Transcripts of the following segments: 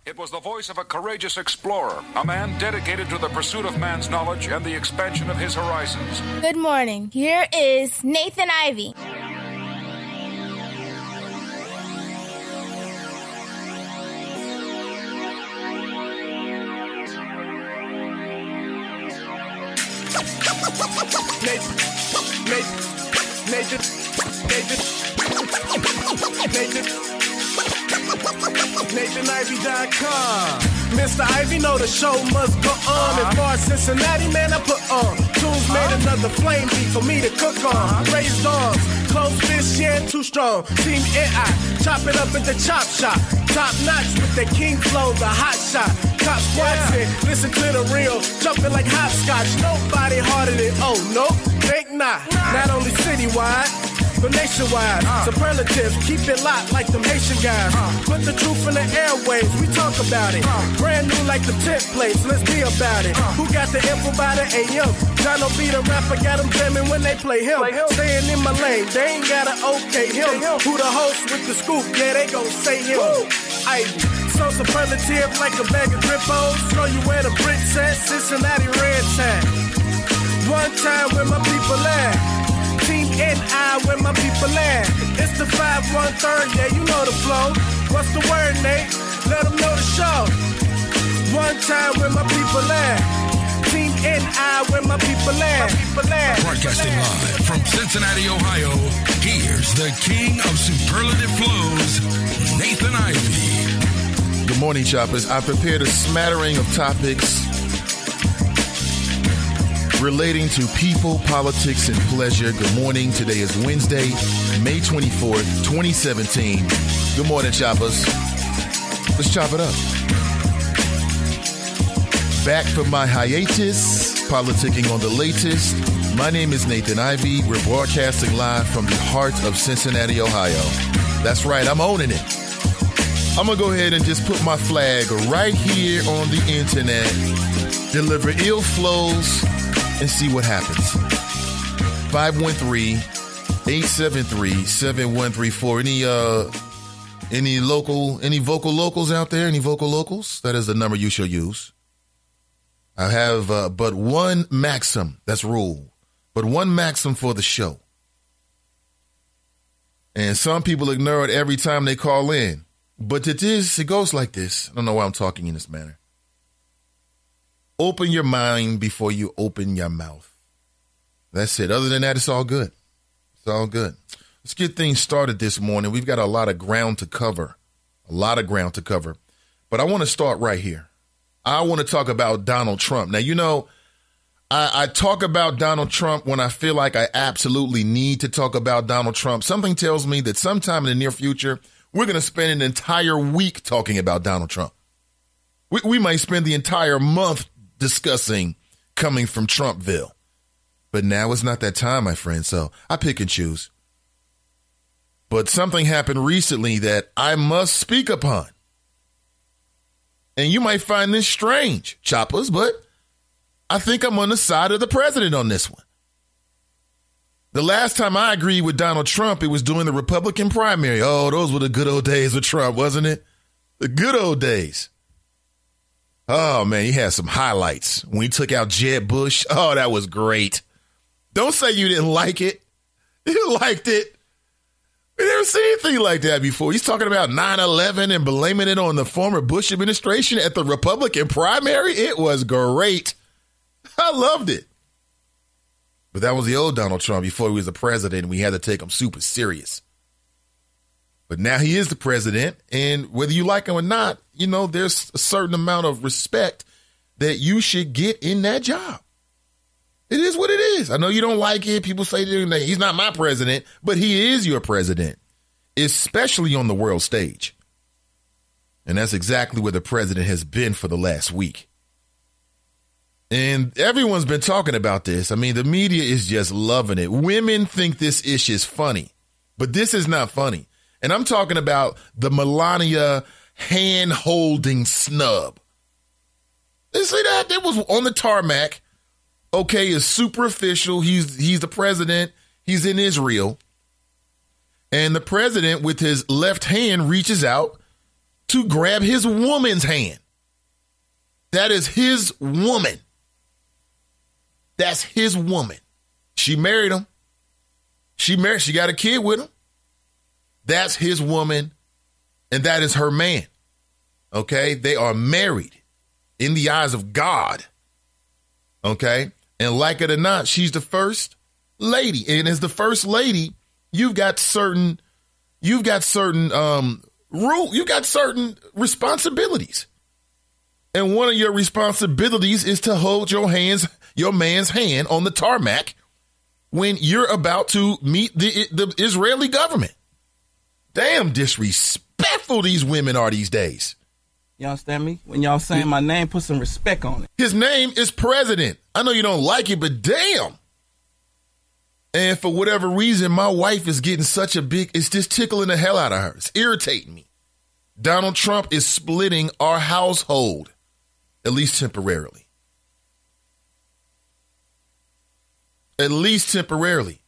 It was the voice of a courageous explorer, a man dedicated to the pursuit of man's knowledge and the expansion of his horizons. Good morning. Here is Nathan Ivy. NathanIvy.com. Mr. Ivy know the show must go on. As far as Cincinnati, man, I put on. Tunes made another flame beat for me to cook on. Raised arms, closed fists, yeah, too strong. Team NI, chop it up at the chop shop. Top notch with the king flow, the hot shot. Cop watching, listen to the real, jumping like hopscotch. Nobody harder than, oh, nope, think not. Not only citywide, but nationwide. Superlatives, keep it locked like them Haitian guys. Put the truth in the airwaves, we talk about it. Brand new like the tent place, let's be about it. Who got the info by the AM? Jono B the rapper, got them jamming when they play him. Staying in my lane, they ain't gotta okay him. Who the host with the scoop? Yeah, they gon' say him. Ivy, so superlative like a bag of Drippos. Show you where the Brits at, Cincinnati red tag. One time where my people at. Team NI where my people at. It's the 5-1-3, yeah, you know the flow. What's the word, Nate? Let them know the show. One time where my people at. Team NI where my people at. Broadcasting live from Cincinnati, Ohio, here's the king of superlative flows, Nathan Ivy. Good morning, Choppers. I prepared a smattering of topics relating to people, politics, and pleasure. Good morning. Today is Wednesday, May 24th, 2017. Good morning, Choppers. Let's chop it up. Back from my hiatus, politicking on the latest. My name is Nathan Ivy. We're broadcasting live from the heart of Cincinnati, Ohio. That's right, I'm owning it. I'm going to go ahead and just put my flag right here on the internet, deliver ill flows, and see what happens. 513-873-7134. Any vocal locals out there? Any vocal locals? That is the number you shall use. I have but one maxim, that's rule, but one maxim for the show. And some people ignore it every time they call in. But it goes like this. I don't know why I'm talking in this manner. Open your mind before you open your mouth. That's it. Other than that, it's all good. It's all good. Let's get things started this morning. We've got a lot of ground to cover. But I want to start right here. I want to talk about Donald Trump. Now, you know, I talk about Donald Trump when I feel like I absolutely need to talk about Donald Trump. Something tells me that sometime in the near future, we're going to spend an entire week talking about Donald Trump. We might spend the entire month discussing coming from Trumpville. But now is not that time, my friend, so I pick and choose. But something happened recently that I must speak upon. And you might find this strange, Choppers, but I think I'm on the side of the president on this one. The last time I agreed with Donald Trump, it was during the Republican primary. Oh, those were the good old days with Trump, wasn't it? The good old days. Oh, man, he had some highlights. When he took out Jeb Bush, oh, that was great. Don't say you didn't like it. You liked it. We never seen anything like that before. He's talking about 9/11 and blaming it on the former Bush administration at the Republican primary. It was great. I loved it. But that was the old Donald Trump before he was the president. We had to take him super serious. But now he is the president. And whether you like him or not, you know, there's a certain amount of respect that you should get in that job. It is what it is. I know you don't like it. People say that he's not my president, but he is your president, especially on the world stage. And that's exactly where the president has been for the last week. And everyone's been talking about this. I mean, the media is just loving it. Women think this ish is funny, but this is not funny. And I'm talking about the Melania hand-holding snub. You see that? It was on the tarmac. Okay, it's super official. He's the president. He's in Israel. And the president, with his left hand, reaches out to grab his woman's hand. That is his woman. That's his woman. She married him. She got a kid with him. That's his woman, and that is her man. Okay? They are married in the eyes of God. Okay? And like it or not, she's the first lady. And as the first lady, you've got certain responsibilities. And one of your responsibilities is to hold your man's hand on the tarmac when you're about to meet the Israeli government. Damn disrespectful these women are these days. You understand me? When y'all saying my name, put some respect on it. His name is President. I know you don't like it, but damn. And for whatever reason, my wife is getting it's just tickling the hell out of her. It's irritating me. Donald Trump is splitting our household, at least temporarily. At least temporarily.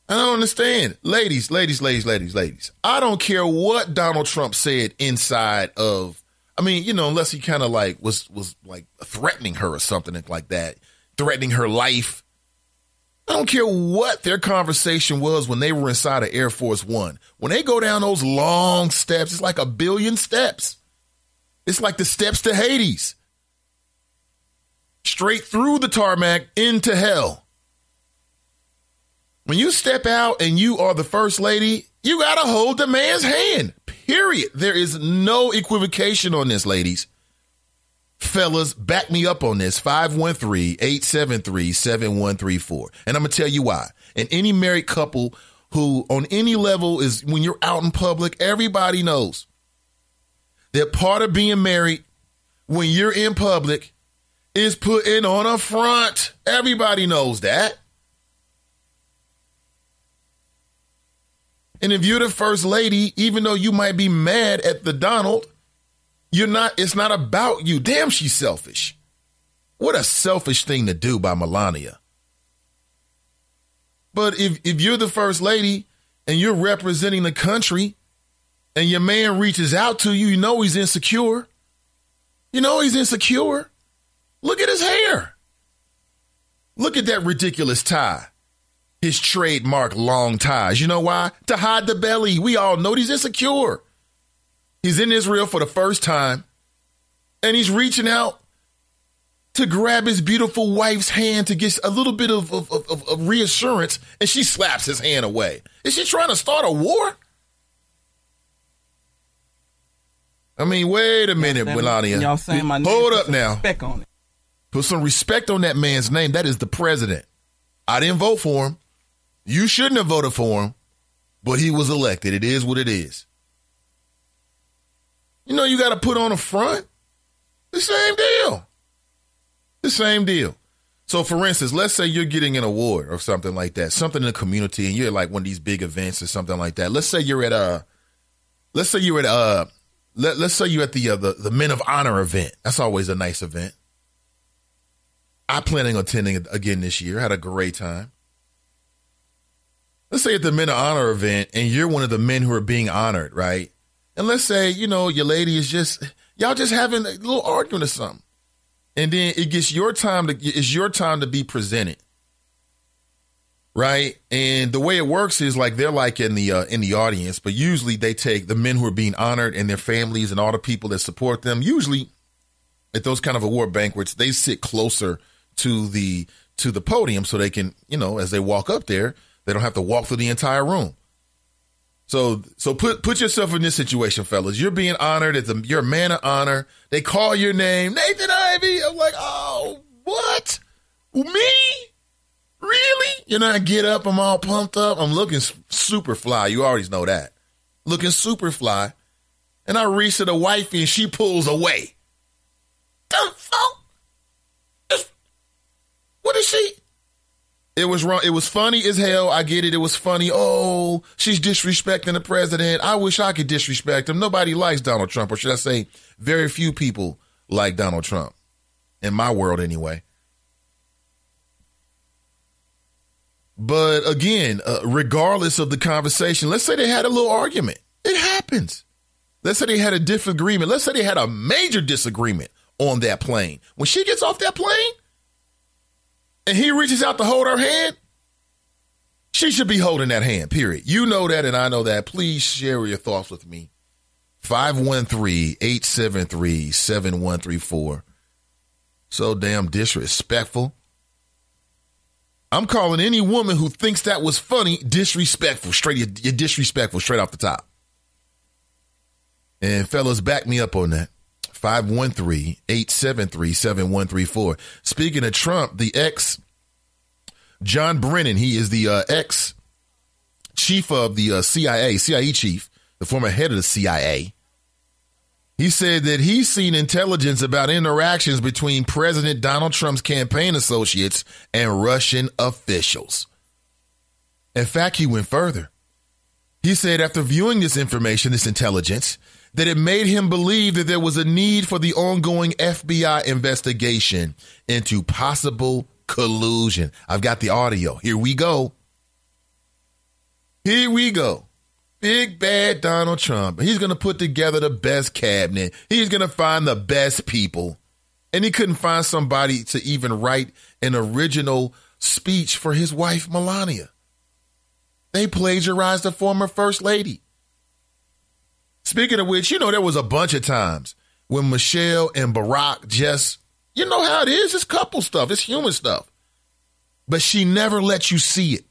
I don't understand. Ladies. I don't care what Donald Trump said inside of, unless he kind of was like threatening her or something like that, threatening her life. I don't care what their conversation was when they were inside of Air Force One. When they go down those long steps, it's like 1 billion steps. It's like the steps to Hades. Straight through the tarmac into hell. When you step out and you are the first lady, you got to hold the man's hand, period. There is no equivocation on this, ladies. Fellas, back me up on this, 513-873-7134. And I'm going to tell you why. And any married couple who on any level is, when you're out in public, everybody knows that part of being married when you're in public is putting on a front. Everybody knows that. And if you're the first lady, even though you might be mad at the Donald, it's not about you. Damn, she's selfish. What a selfish thing to do by Melania. But if you're the first lady and you're representing the country and your man reaches out to you, you know he's insecure. Look at his hair. Look at that ridiculous tie. His trademark long ties. You know why? To hide the belly. We all know he's insecure. He's in Israel for the first time, and he's reaching out to grab his beautiful wife's hand to get a little bit of reassurance, and she slaps his hand away. Is she trying to start a war? Wait a minute, Melania. Y'all saying my name. Hold up now. Respect on it. Put some respect on that man's name. That is the president. I didn't vote for him. You shouldn't have voted for him, but he was elected. It is what it is. You got to put on a front. The same deal. So, for instance, let's say you're getting an award or something like that, something in the community, and you're like one of these big events or something like that. Let's say you're at the Men of Honor event. That's always a nice event. I'm planning on attending it again this year. Had a great time. Let's say at the Men of Honor event, and you're one of the men who are being honored, right? And let's say, your lady is y'all just having a little argument or something. And then it's your time to be presented. Right. And the way it works is like they're like in the audience, but usually they take the men who are being honored and their families and all the people that support them. Usually at those kind of award banquets, they sit closer to the podium so they can, as they walk up there, they don't have to walk through the entire room. So put yourself in this situation, fellas. You're being honored you're a man of honor. They call your name, Nathan Ivey. I'm like, oh, what? Me? Really? I get up, I'm all pumped up. I'm looking super fly. You already know that. Looking super fly. And I reach to the wifey and she pulls away. The fuck? What is she? It was wrong. It was funny as hell. I get it. It was funny. Oh, she's disrespecting the president. I wish I could disrespect him. Nobody likes Donald Trump, or should I say very few people like Donald Trump. In my world, anyway. But again, regardless of the conversation, let's say they had a little argument. It happens. Let's say they had a disagreement. Let's say they had a major disagreement on that plane. When she gets off that plane and he reaches out to hold her hand, she should be holding that hand, period. You know that and I know that. Please share your thoughts with me. 513-873-7134. So damn disrespectful. I'm calling any woman who thinks that was funny disrespectful. You're disrespectful straight off the top. And fellas, back me up on that. 513-873-7134. Speaking of Trump, the John Brennan, he is the ex-chief of the CIA chief, the former head of the CIA. He said that he's seen intelligence about interactions between President Donald Trump's campaign associates and Russian officials. In fact, he went further. He said after viewing this information, this intelligence, that it made him believe that there was a need for the ongoing FBI investigation into possible collusion. I've got the audio. Here we go. Here we go. Big bad Donald Trump. He's going to put together the best cabinet. He's going to find the best people. And he couldn't find somebody to even write an original speech for his wife, Melania. They plagiarized the former first lady. Speaking of which, there was a bunch of times when Michelle and Barack just, you know how it is. It's couple stuff. It's human stuff. But she never lets you see it.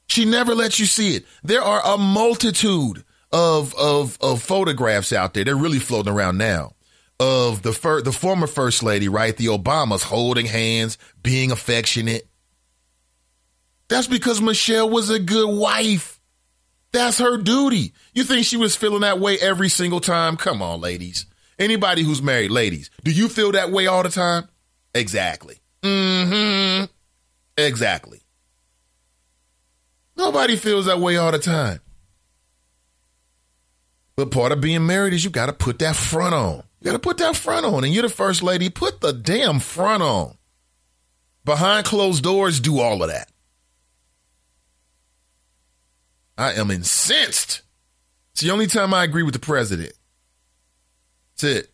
She never lets you see it. There are a multitude of photographs out there. They're really floating around now of the former first lady, right? The Obamas holding hands, being affectionate. That's because Michelle was a good wife. That's her duty. You think she was feeling that way every single time? Come on, ladies. Anybody who's married, ladies, do you feel that way all the time? Exactly. Exactly. Nobody feels that way all the time. But part of being married is you got to put that front on. You got to put that front on. And you're the first lady. Put the damn front on. Behind closed doors, do all of that. I am incensed. It's the only time I agree with the president. That's it.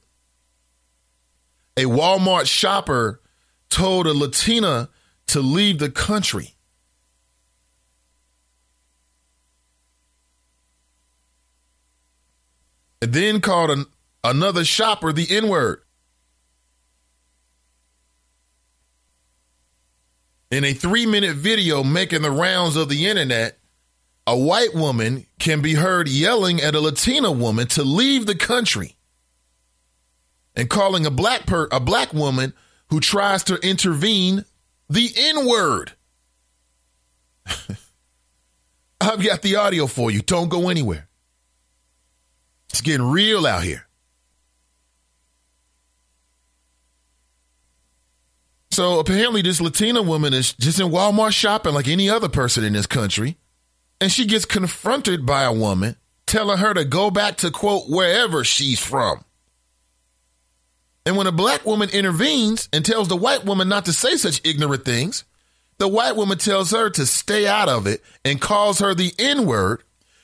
A Walmart shopper told a Latina to leave the country. And then called another shopper the N-word. In a 3-minute video making the rounds of the internet, a white woman can be heard yelling at a Latina woman to leave the country and calling a black woman who tries to intervene the N-word. I've got the audio for you. Don't go anywhere. It's getting real out here. So apparently this Latina woman is just in Walmart shopping like any other person in this country. And she gets confronted by a woman telling her to go back to, quote, wherever she's from. And when a black woman intervenes and tells the white woman not to say such ignorant things, the white woman tells her to stay out of it and calls her the N-word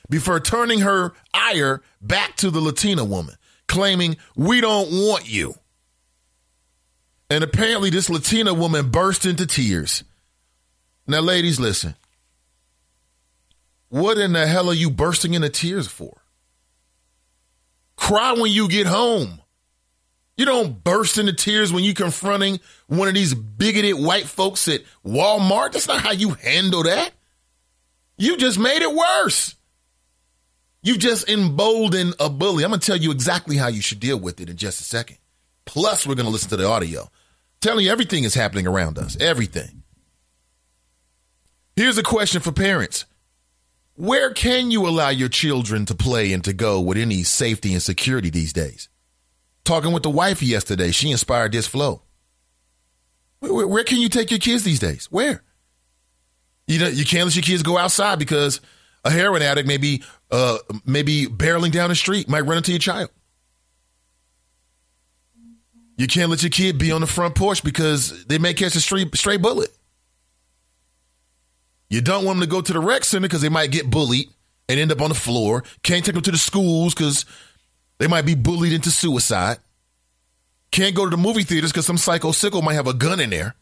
before turning her ire back to the Latina woman, claiming, we don't want you. And apparently this Latina woman burst into tears. Now, ladies, listen. What in the hell are you bursting into tears for? Cry when you get home. You don't burst into tears when you're confronting one of these bigoted white folks at Walmart. That's not how you handle that. You just made it worse. You just emboldened a bully. I'm going to tell you exactly how you should deal with it in just a second. Plus, we're going to listen to the audio. I'm telling you, everything is happening around us. Everything. Here's a question for parents. Where can you allow your children to play and to go with any safety and security these days? Talking with the wife yesterday, she inspired this flow. Where can you take your kids these days? Where? You can't let your kids go outside because a heroin addict may be barreling down the street, might run into your child. You can't let your kid be on the front porch because they may catch a stray bullet. You don't want them to go to the rec center because they might get bullied and end up on the floor. Can't take them to the schools because they might be bullied into suicide. Can't go to the movie theaters because some psycho sicko might have a gun in there.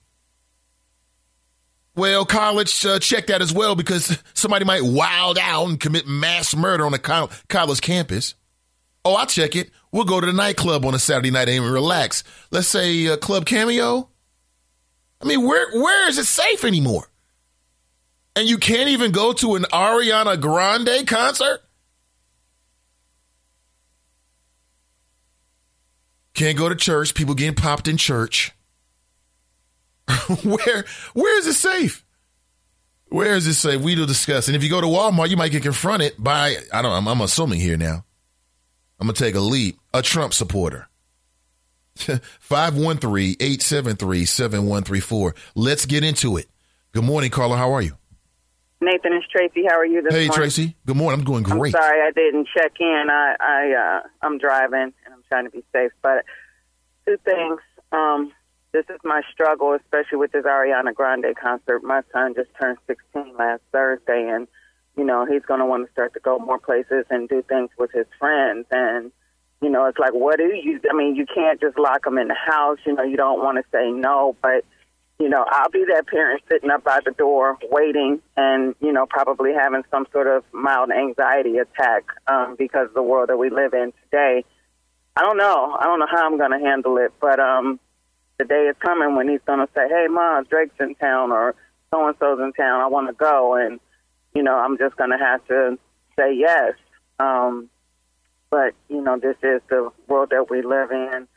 Well, college, check that as well because somebody might wild out and commit mass murder on a college campus. Oh, I'll check it. We'll go to the nightclub on a Saturday night and relax. Let's say Club Cameo. I mean, where is it safe anymore? And you can't even go to an Ariana Grande concert? Can't go to church. People getting popped in church. Where is it safe? Where is it safe? We will discuss. And if you go to Walmart, you might get confronted by, I'm assuming here now. I'm going to take a leap. A Trump supporter. 513-873-7134. Let's get into it. Good morning, Carla. How are you? Nathan, it's Tracy. How are you this morning? Hey, Tracy. Good morning. I'm doing great. I'm sorry I didn't check in. I'm driving, and I'm trying to be safe. But two things. This is my struggle, especially with this Ariana Grande concert. My son just turned 16 last Thursday, and, he's going to want to start to go more places and do things with his friends. And, it's like, you can't just lock him in the house. You don't want to say no, but I'll be that parent sitting up by the door waiting and, probably having some sort of mild anxiety attack because of the world that we live in today. I don't know how I'm going to handle it, but the day is coming when he's going to say, hey, Mom, Drake's in town or so-and-so's in town. I want to go. And, I'm just going to have to say yes. But, this is the world that we live in.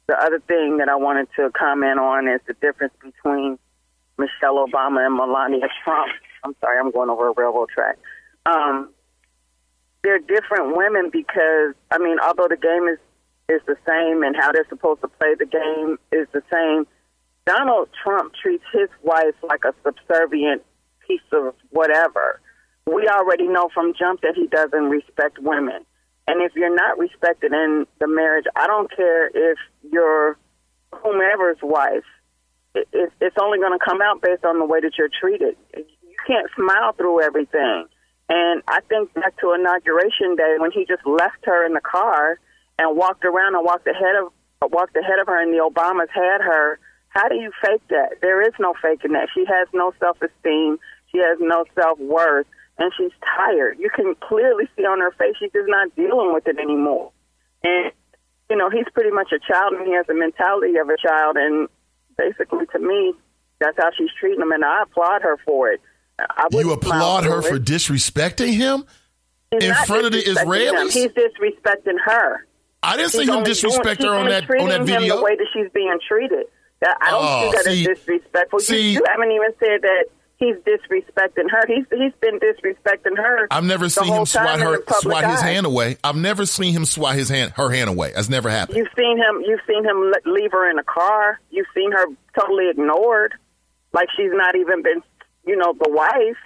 The other thing that I wanted to comment on is the difference between Michelle Obama and Melania Trump. I'm sorry, I'm going over a railroad track. They're different women because, although the game is the same and how they're supposed to play the game is the same, Donald Trump treats his wife like a subservient piece of whatever. We already know from jump that he doesn't respect women. And if you're not respected in the marriage, I don't care if you're whomever's wife. It's only going to come out based on the way that you're treated. You can't smile through everything. And I think back to Inauguration Day when he just left her in the car and walked around and walked ahead of her, and the Obamas had her. How do you fake that? There is no faking that. She has no self-esteem. She has no self-worth. And she's tired. You can clearly see on her face she's just not dealing with it anymore. And, he's pretty much a child, and he has the mentality of a child. And basically, to me, that's how she's treating him, and I applaud her for it. You applaud her for disrespecting him in front of the Israelis? He's disrespecting her. I didn't see him disrespect her on that video. The way that she's being treated. I don't see that as disrespectful. You haven't even said that he's disrespecting her. He's been disrespecting her. I've never seen him swat his hand away. I've never seen him swat her hand away. That's never happened. You've seen him leave her in a car. You've seen her totally ignored, like she's not even been, the wife.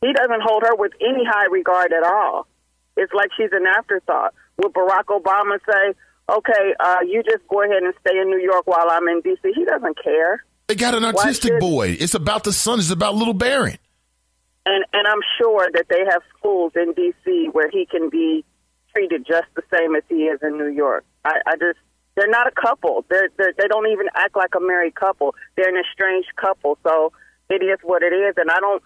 He doesn't hold her with any high regard at all. It's like she's an afterthought. Would Barack Obama say, okay, you just go ahead and stay in New York while I'm in D.C.? He doesn't care. They got an autistic boy. It's about the son. It's about little Barron. And I'm sure that they have schools in D.C. where he can be treated just the same as he is in New York. They're not a couple. They don't even act like a married couple. They're an estranged couple. So it is what it is. And I don't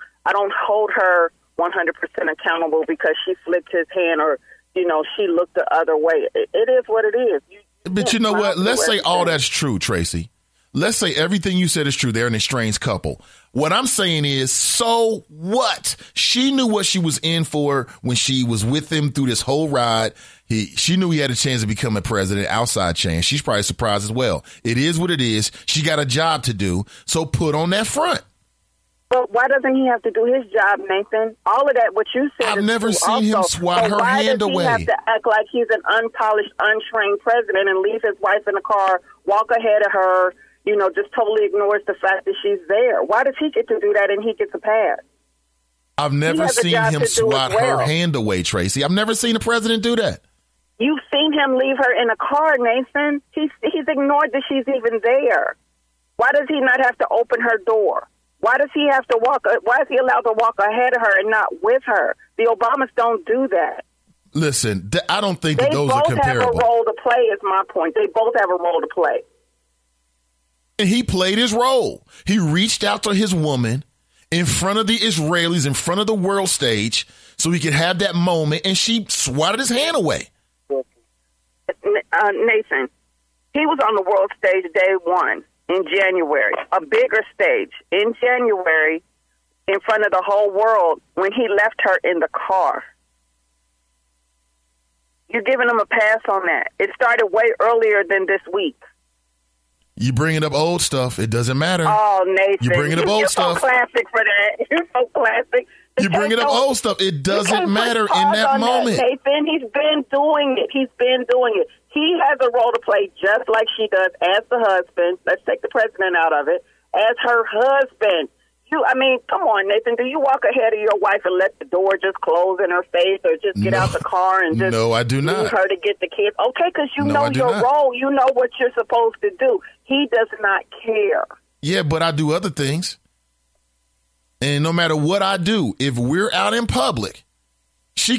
hold her 100% accountable because she flicked his hand or, she looked the other way. It is what it is. But you know what? Let's say all that's true, Tracy. Let's say everything you said is true. They're an estranged couple. What I'm saying is, so what? She knew what she was in for when she was with him through this whole ride. She knew he had a chance to become a president, outside chance. She's probably surprised as well. It is what it is. She got a job to do, so put on that front. But why doesn't he have to do his job, Nathan? All of that, what you said, I've never seen him swat her hand away. Why does he have to act like he's an unpolished, untrained president and leave his wife in the car, walk ahead of her, just totally ignores the fact that she's there? Why does he get to do that and he gets a pass? I've never seen him swat her hand away, Tracy. I've never seen a president do that. You've seen him leave her in a car, Nathan. He's ignored that she's even there. Why does he not have to open her door? Why does he have to walk? Why is he allowed to walk ahead of her and not with her? The Obamas don't do that. Listen, I don't think that those are comparable. They both have a role to play, is my point. They both have a role to play. And he played his role. He reached out to his woman in front of the Israelis, in front of the world stage, so he could have that moment, and she swatted his hand away. Nathan, he was on the world stage day one in January, a bigger stage in January in front of the whole world when he left her in the car. You're giving him a pass on that. It started way earlier than this week. You bringing up old stuff. It doesn't matter. Oh, Nathan. You bringing up old stuff. You're so classic for that. You're so classic. You bringing up old stuff. It doesn't matter in that moment. Nathan, he's been doing it. He's been doing it. He has a role to play just like she does as the husband. Let's take the president out of it. As her husband. Come on, Nathan. Do you walk ahead of your wife and let the door just close in her face or just get out the car and just I do not. leave her to get the kids? Okay, because you know your role. You know what you're supposed to do. He does not care. Yeah, but I do other things. And no matter what I do, if we're out in public, we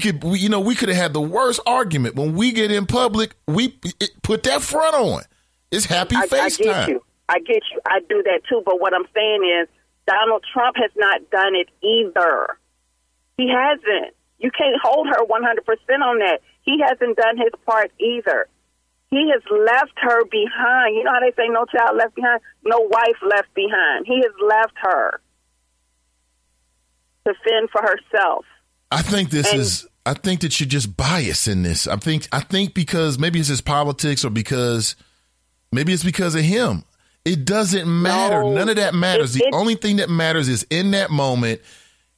could have had the worst argument. When we get in public, we put that front on. It's happy face time. I get you. I do that too. But what I'm saying is, Donald Trump has not done it either. He hasn't. You can't hold her 100% on that. He hasn't done his part either. He has left her behind. You know how they say no child left behind? No wife left behind. He has left her to fend for herself. I think I think that you're just biased in this. I think because maybe it's his politics or because maybe it's because of him. It doesn't matter. No, none of that matters. The only thing that matters is in that moment,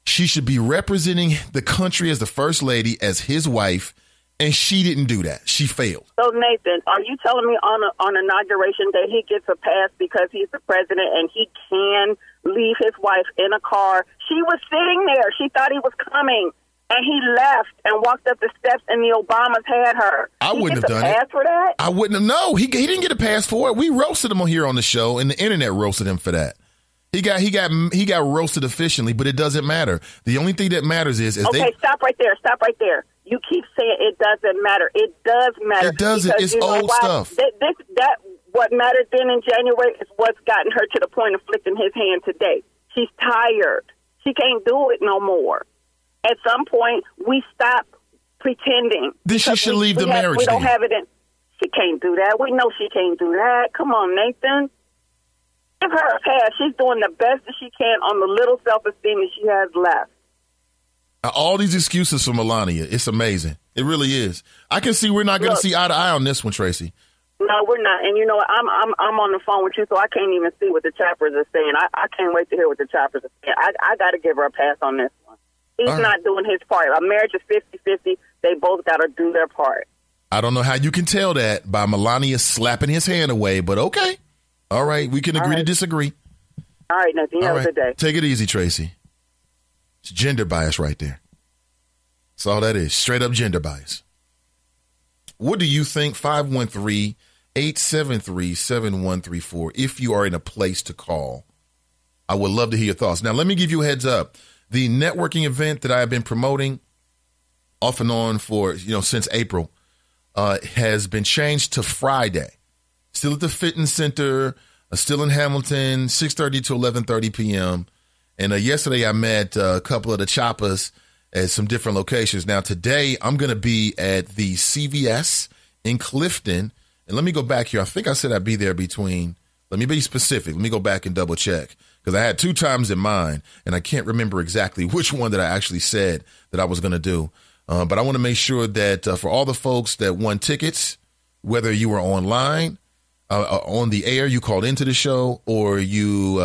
she should be representing the country as the first lady, as his wife, and she didn't do that. She failed. So, Nathan, are you telling me on Inauguration Day he gets a pass because he's the president and he can leave his wife in a car? She was sitting there. She thought he was coming. And he left and walked up the steps, and the Obamas had her. I wouldn't have done it. Pass for that? I wouldn't have. No, he didn't get a pass for it. We roasted him here on the show, and the internet roasted him for that. He got roasted efficiently, but it doesn't matter. The only thing that matters is stop right there. Stop right there. You keep saying it doesn't matter. It does matter. It doesn't. It's old stuff. What mattered then in January is what's gotten her to the point of flicking his hand today. She's tired. She can't do it no more. At some point, we stop pretending. Then she should leave the marriage. We don't have it in. She can't do that. We know she can't do that. Come on, Nathan. Give her a pass. She's doing the best that she can on the little self-esteem that she has left. All these excuses for Melania. It's amazing. It really is. I can see we're not going to see eye to eye on this one, Tracy. No, we're not. And you know what? I'm on the phone with you, so I can't even see what the choppers are saying. I can't wait to hear what the choppers are saying. I got to give her a pass on this one. He's not doing his part. A marriage is 50-50. They both got to do their part. I don't know how you can tell that by Melania slapping his hand away, but okay. All right. We can agree to disagree. All right, Nathan. Have a good day. Take it easy, Tracy. It's gender bias right there. That's all that is. Straight up gender bias. What do you think? 513-873-7134. If you are in a place to call, I would love to hear your thoughts. Now, let me give you a heads up. The networking event that I have been promoting off and on for, since April has been changed to Friday. Still at the Fitness Center, still in Hamilton, 6:30 to 11:30 p.m. And yesterday I met a couple of the choppers at some different locations. Now today I'm going to be at the CVS in Clifton. And let me go back here. I think I said I'd be there between, let me be specific. Let me go back and double check. Because I had 2 times in mind, and I can't remember exactly which one that I actually said that I was going to do. But I want to make sure that for all the folks that won tickets, whether you were online, on the air, you called into the show, or you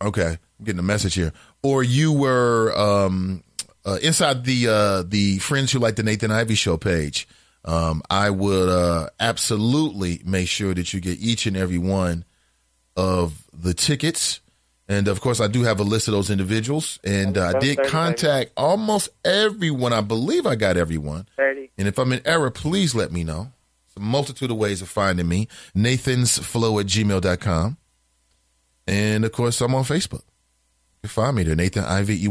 okay, I'm getting a message here, or you were inside the Friends Who Like the Nathan Ivey Show page. I would absolutely make sure that you get each and every one of the tickets. And, of course, I do have a list of those individuals. And I did contact almost everyone. I believe I got everyone. 30. And if I'm in error, please let me know. It's a multitude of ways of finding me. nathansflow@gmail.com. And, of course, I'm on Facebook. You can find me there, Nathan, Ivey.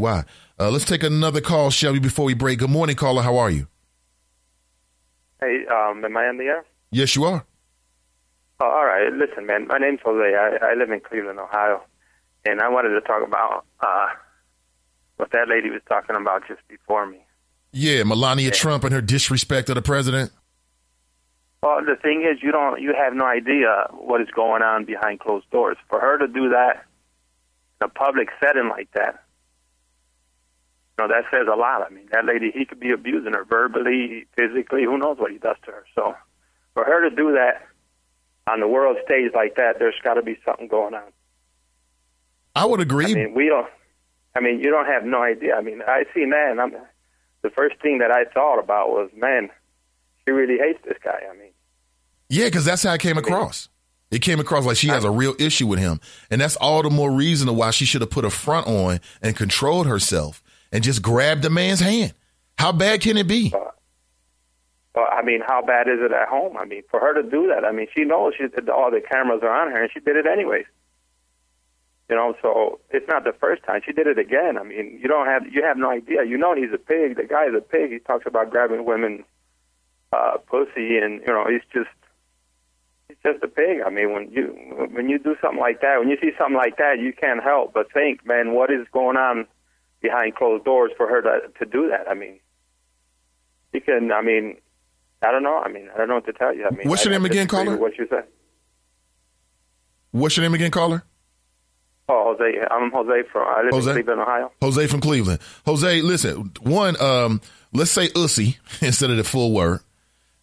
Let's take another call, shall we, before we break. Good morning, caller. How are you? Hey, am I on the air? Yes, you are. Oh, all right. Listen, man, my name's Jose. I live in Cleveland, Ohio, and I wanted to talk about what that lady was talking about just before me. Yeah, Melania Trump and her disrespect of the president. Well, the thing is, you have no idea what is going on behind closed doors. For her to do that in a public setting like that, that says a lot. I mean, that lady, he could be abusing her verbally, physically. Who knows what he does to her? So for her to do that on the world stage like that, there's got to be something going on. I would agree. I mean, you don't have no idea. I mean, I seen that, and the first thing that I thought about was, man, she really hates this guy. I mean, yeah, because that's how it came across. It came across like she has a real issue with him, and that's all the more reason why she should have put a front on and controlled herself and just grabbed the man's hand. How bad can it be? I mean, how bad is it at home? I mean, for her to do that, I mean, she knows all the cameras are on her, and she did it anyways. So it's not the first time. She did it again. I mean, you have no idea. You know he's a pig. The guy's a pig. He talks about grabbing women's pussy, and he's just a pig. I mean, when you do something like that, when you see something like that, you can't help but think, man, what is going on behind closed doors for her to do that? I mean, I don't know. I mean, I don't know what to tell you. I mean, what's your name again, caller? What you said? What's your name again, caller? Oh, Jose. I'm Jose I live in Cleveland, Ohio. Jose from Cleveland. Jose, listen, let's say ussy instead of the full word.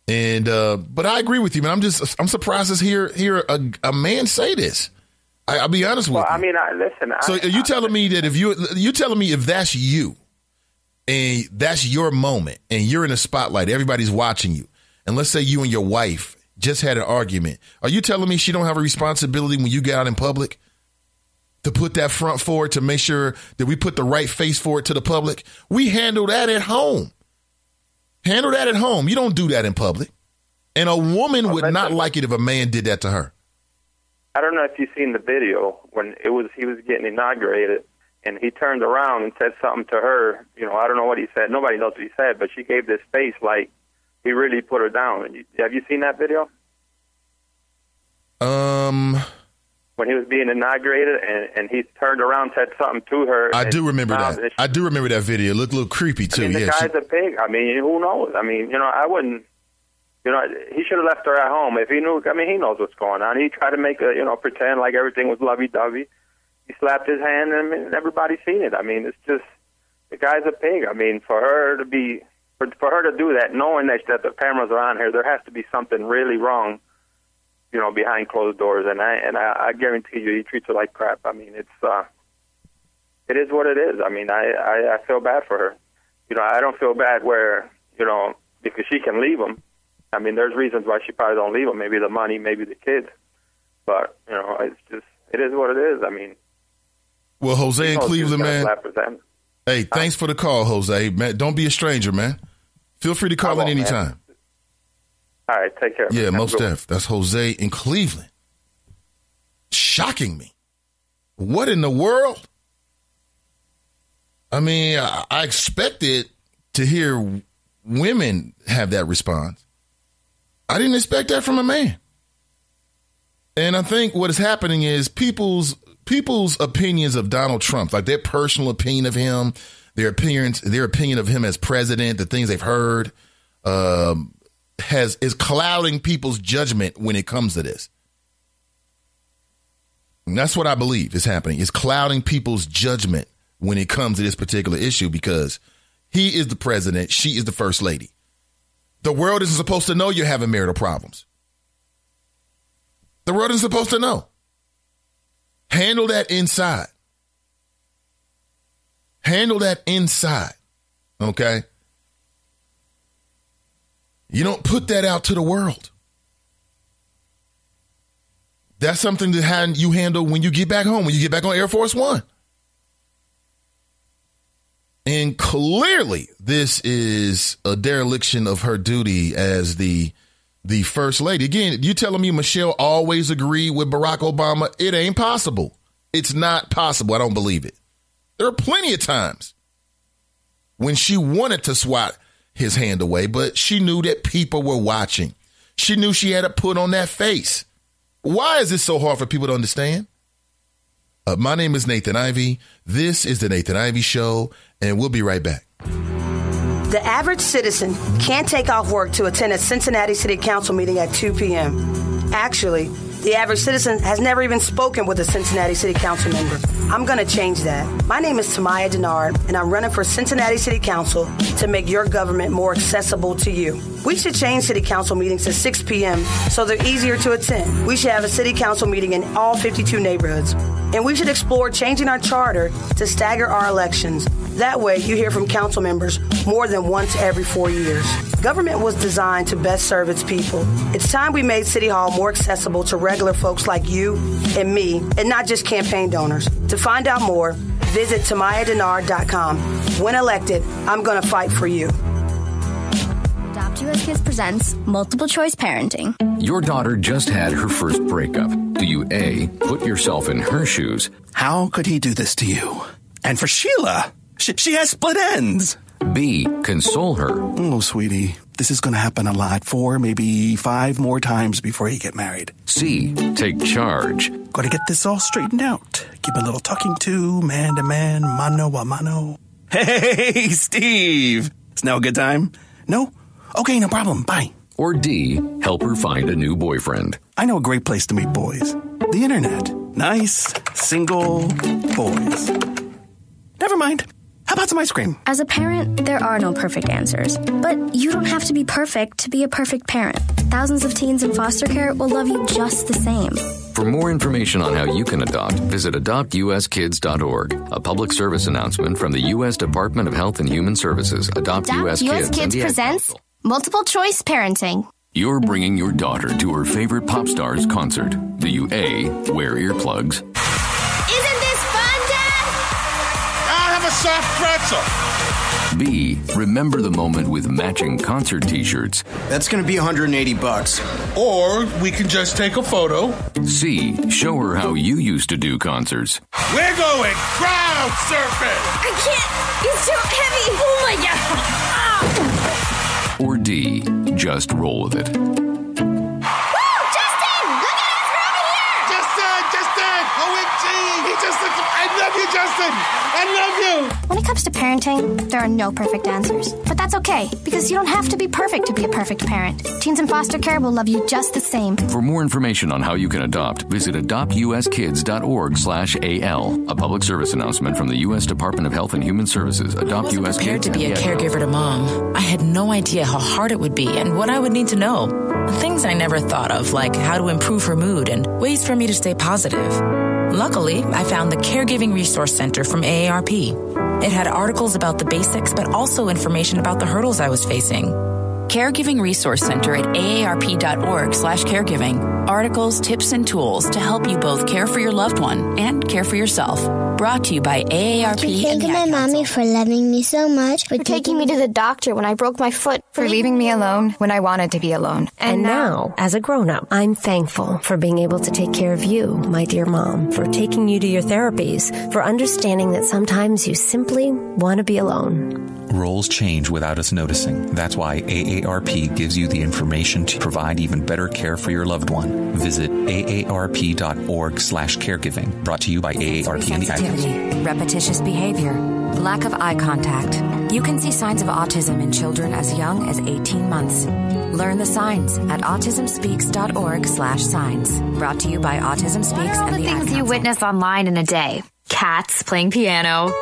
And, but I agree with you, man. I'm surprised to hear a man say this. I'll be honest with you. I mean, listen. So are you telling me that if that's you and that's your moment and you're in the spotlight, everybody's watching you, and let's say you and your wife just had an argument, are you telling me she don't have a responsibility when you get out in public to put that front forward, to make sure that we put the right face forward to the public? We handle that at home. Handle that at home. You don't do that in public. And a woman would not like it if a man did that to her. I don't know if you've seen the video when he was getting inaugurated, and he turned around and said something to her. I don't know what he said. Nobody knows what he said, but she gave this face like he really put her down. Have you seen that video? When he was being inaugurated, and he turned around, said something to her. I do remember that. I do remember that video. It looked a little creepy too. The guy's a pig. I mean, who knows? I mean, I wouldn't. He should have left her at home if he knew. I mean, he knows what's going on. He tried to make pretend like everything was lovey-dovey. He slapped his hand, and everybody's seen it. I mean, it's just the guy's a pig. I mean, for her to do that, knowing that the cameras are on her, there has to be something really wrong, behind closed doors. And I guarantee you, he treats her like crap. I mean, it is what it is. I mean, I feel bad for her. I don't feel bad where because she can leave him. I mean, there's reasons why she probably don't leave him. Maybe the money, maybe the kids. But, it is what it is. I mean. Well, Jose in Cleveland, man. Hey, thanks for the call, Jose. Man, don't be a stranger, man. Feel free to call in anytime. All right, take care. Yeah, most def. That's Jose in Cleveland. Shocking me. What in the world? I mean, I expected to hear women have that response. I didn't expect that from a man. And I think what is happening is people's opinions of Donald Trump, like their personal opinion of him, their opinion of him as president, the things they've heard, is clouding people's judgment when it comes to this. And that's what I believe is happening. It's clouding people's judgment when it comes to this particular issue because he is the president. She is the first lady. The world isn't supposed to know you're having marital problems. The world isn't supposed to know. Handle that inside. Handle that inside. Okay? You don't put that out to the world. That's something that you handle when you get back home, when you get back on Air Force One. And clearly, this is a dereliction of her duty as the the first lady. Again, you telling me Michelle always agreed with Barack Obama? It ain't possible. It's not possible. I don't believe it. There are plenty of times when she wanted to swat his hand away, but she knew that people were watching. She knew she had to put on that face. Why is this so hard for people to understand? My name is Nathan Ivey. This is the Nathan Ivey Show, and we'll be right back. The average citizen can't take off work to attend a Cincinnati City Council meeting at 2 p.m. Actually, the average citizen has never even spoken with a Cincinnati City Council member. I'm going to change that. My name is Tamaya Denard, and I'm running for Cincinnati City Council to make your government more accessible to you. We should change City Council meetings to 6 p.m. so they're easier to attend. We should have a City Council meeting in all 52 neighborhoods. And we should explore changing our charter to stagger our elections. That way, you hear from council members more than once every 4 years. Government was designed to best serve its people. It's time we made City Hall more accessible to regular folks like you and me, and not just campaign donors. To find out more, visit TamayaDenard.com. When elected, I'm going to fight for you. Adopt US Kids presents Multiple Choice Parenting. Your daughter just had her first breakup. Do you A, put yourself in her shoes? How could he do this to you? And for Sheila, she has split ends. B, console her. Oh, sweetie, this is going to happen a lot. 4, maybe 5 more times before you get married. C, take charge. Got to get this all straightened out. Give a little talking to, man to man, mano a mano. Hey, Steve. It's now a good time? No? Okay, no problem. Bye. Or D, help her find a new boyfriend. I know a great place to meet boys. The internet. Nice, single boys. Never mind. How about some ice cream? As a parent, there are no perfect answers. But you don't have to be perfect to be a perfect parent. Thousands of teens in foster care will love you just the same. For more information on how you can adopt, visit adoptuskids.org. A public service announcement from the U.S. Department of Health and Human Services. Adopt US Kids presents Multiple Choice Parenting. You're bringing your daughter to her favorite pop star's concert. Do you A, wear earplugs? Isn't this fun, Dad? I'll have a soft pretzel. B, remember the moment with matching concert t-shirts. That's going to be $180. Or we can just take a photo. C, show her how you used to do concerts. We're going crowd surfing. I can't. It's too heavy. Oh, my God. Ah. Or D, just roll with it. Justin, I love you. When it comes to parenting, there are no perfect answers. But that's okay, because you don't have to be perfect to be a perfect parent. Teens in foster care will love you just the same. For more information on how you can adopt, visit adoptuskids.org/AL. A public service announcement from the U.S. Department of Health and Human Services. Adopt US Kids. I wasn't prepared to be a caregiver to Mom. I had no idea how hard it would be and what I would need to know. Things I never thought of, like how to improve her mood and ways for me to stay positive. Luckily, I found the Caregiving Resource Center from AARP. It had articles about the basics, but also information about the hurdles I was facing. Caregiving Resource Center at aarp.org/caregiving. Articles, tips, and tools to help you both care for your loved one and care for yourself. Brought to you by AARP. Thank my mommy for loving me so much. For taking me to the doctor when I broke my foot. For leaving me alone when I wanted to be alone. And now, as a grown-up, I'm thankful for being able to take care of you, my dear mom, for taking you to your therapies, for understanding that sometimes you simply want to be alone. Roles change without us noticing. That's why AARP gives you the information to provide even better care for your loved one. Visit aarp.org/caregiving. Brought to you by AARP and the Ad Council. Repetitious behavior, lack of eye contact. You can see signs of autism in children as young as 18 months. Learn the signs at autismspeaks.org/signs. Brought to you by Autism Speaks and the Ad Council. Things you witness online in a day. Cats playing piano,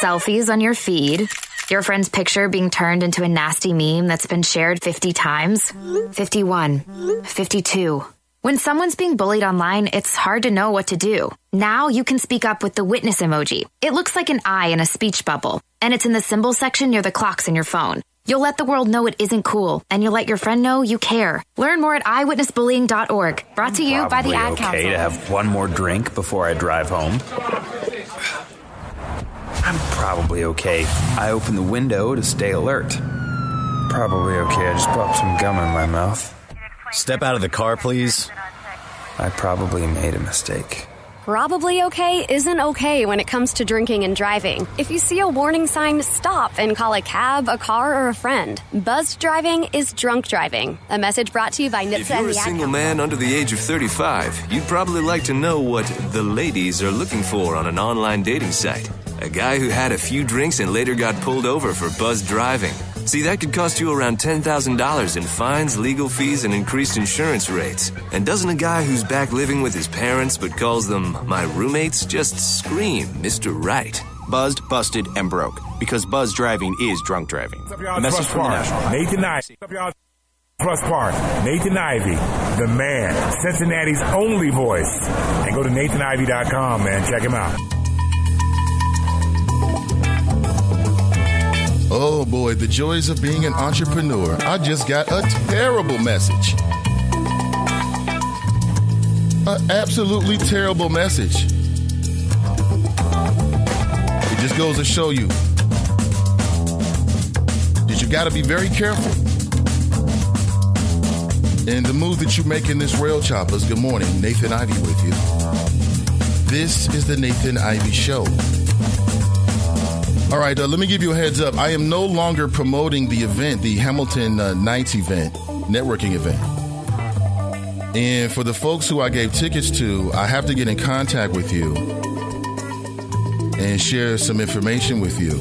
selfies on your feed, your friend's picture being turned into a nasty meme that's been shared 50 times, 51, 52. When someone's being bullied online, it's hard to know what to do. Now you can speak up with the witness emoji. It looks like an eye in a speech bubble, and it's in the symbol section near the clocks in your phone. You'll let the world know it isn't cool, and you'll let your friend know you care. Learn more at eyewitnessbullying.org. Brought to you by the Ad Council. Okay to have one more drink before I drive home. I'm probably okay. I open the window to stay alert. Probably okay. I just popped some gum in my mouth. Step out of the car, please. I probably made a mistake. Probably okay isn't okay when it comes to drinking and driving. If you see a warning sign, stop and call a cab, a car, or a friend. Buzzed driving is drunk driving. A message brought to you by NHTSA. If you're a single man under the age of 35, you'd probably like to know what the ladies are looking for on an online dating site. A guy who had a few drinks and later got pulled over for buzzed driving. See, that could cost you around $10,000 in fines, legal fees, and increased insurance rates. And doesn't a guy who's back living with his parents but calls them my roommates just scream Mr. Right? Buzzed, busted, and broke. Because buzz driving is drunk driving. A message from the National Nathan Ivy. Plus Park, Nathan Ivy, the man, Cincinnati's only voice. And go to NathanIvy.com, man. Check him out. Oh boy, the joys of being an entrepreneur. I just got a terrible message. An absolutely terrible message. It just goes to show you that you got to be very careful. And the move that you make in this rail, choppers. Good morning, Nathan Ivy with you. This is the Nathan Ivy Show. All right, let me give you a heads up. I am no longer promoting the event, the Hamilton Nights event, networking event. And for the folks who I gave tickets to, I have to get in contact with you and share some information with you.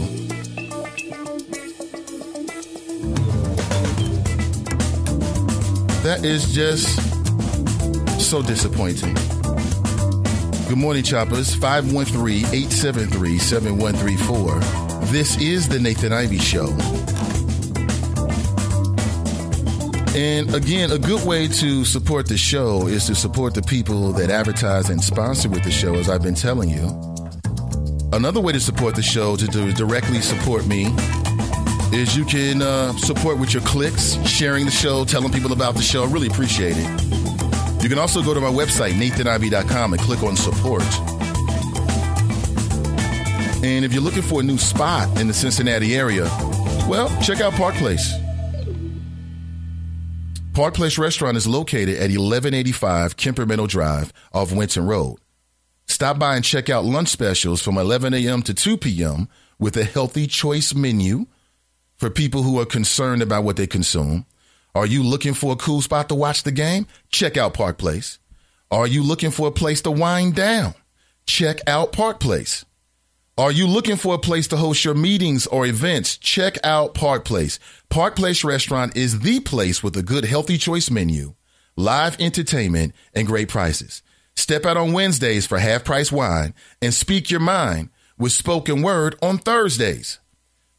That is just so disappointing. Good morning, choppers. 513-873-7134. This is the Nathan Ivy Show. And again, a good way to support the show is to support the people that advertise and sponsor with the show, as I've been telling you. Another way to support the show, to directly support me, is you can support with your clicks, sharing the show, telling people about the show. I really appreciate it. You can also go to my website, NathanIvy.com, and click on support. And if you're looking for a new spot in the Cincinnati area, well, check out Park Place. Park Place Restaurant is located at 1185 Kemper Meadow Drive off Winton Road. Stop by and check out lunch specials from 11 a.m. to 2 p.m. with a healthy choice menu for people who are concerned about what they consume. Are you looking for a cool spot to watch the game? Check out Park Place. Are you looking for a place to wind down? Check out Park Place. Are you looking for a place to host your meetings or events? Check out Park Place. Park Place Restaurant is the place with a good, healthy choice menu, live entertainment, and great prices. Step out on Wednesdays for half-price wine and speak your mind with spoken word on Thursdays.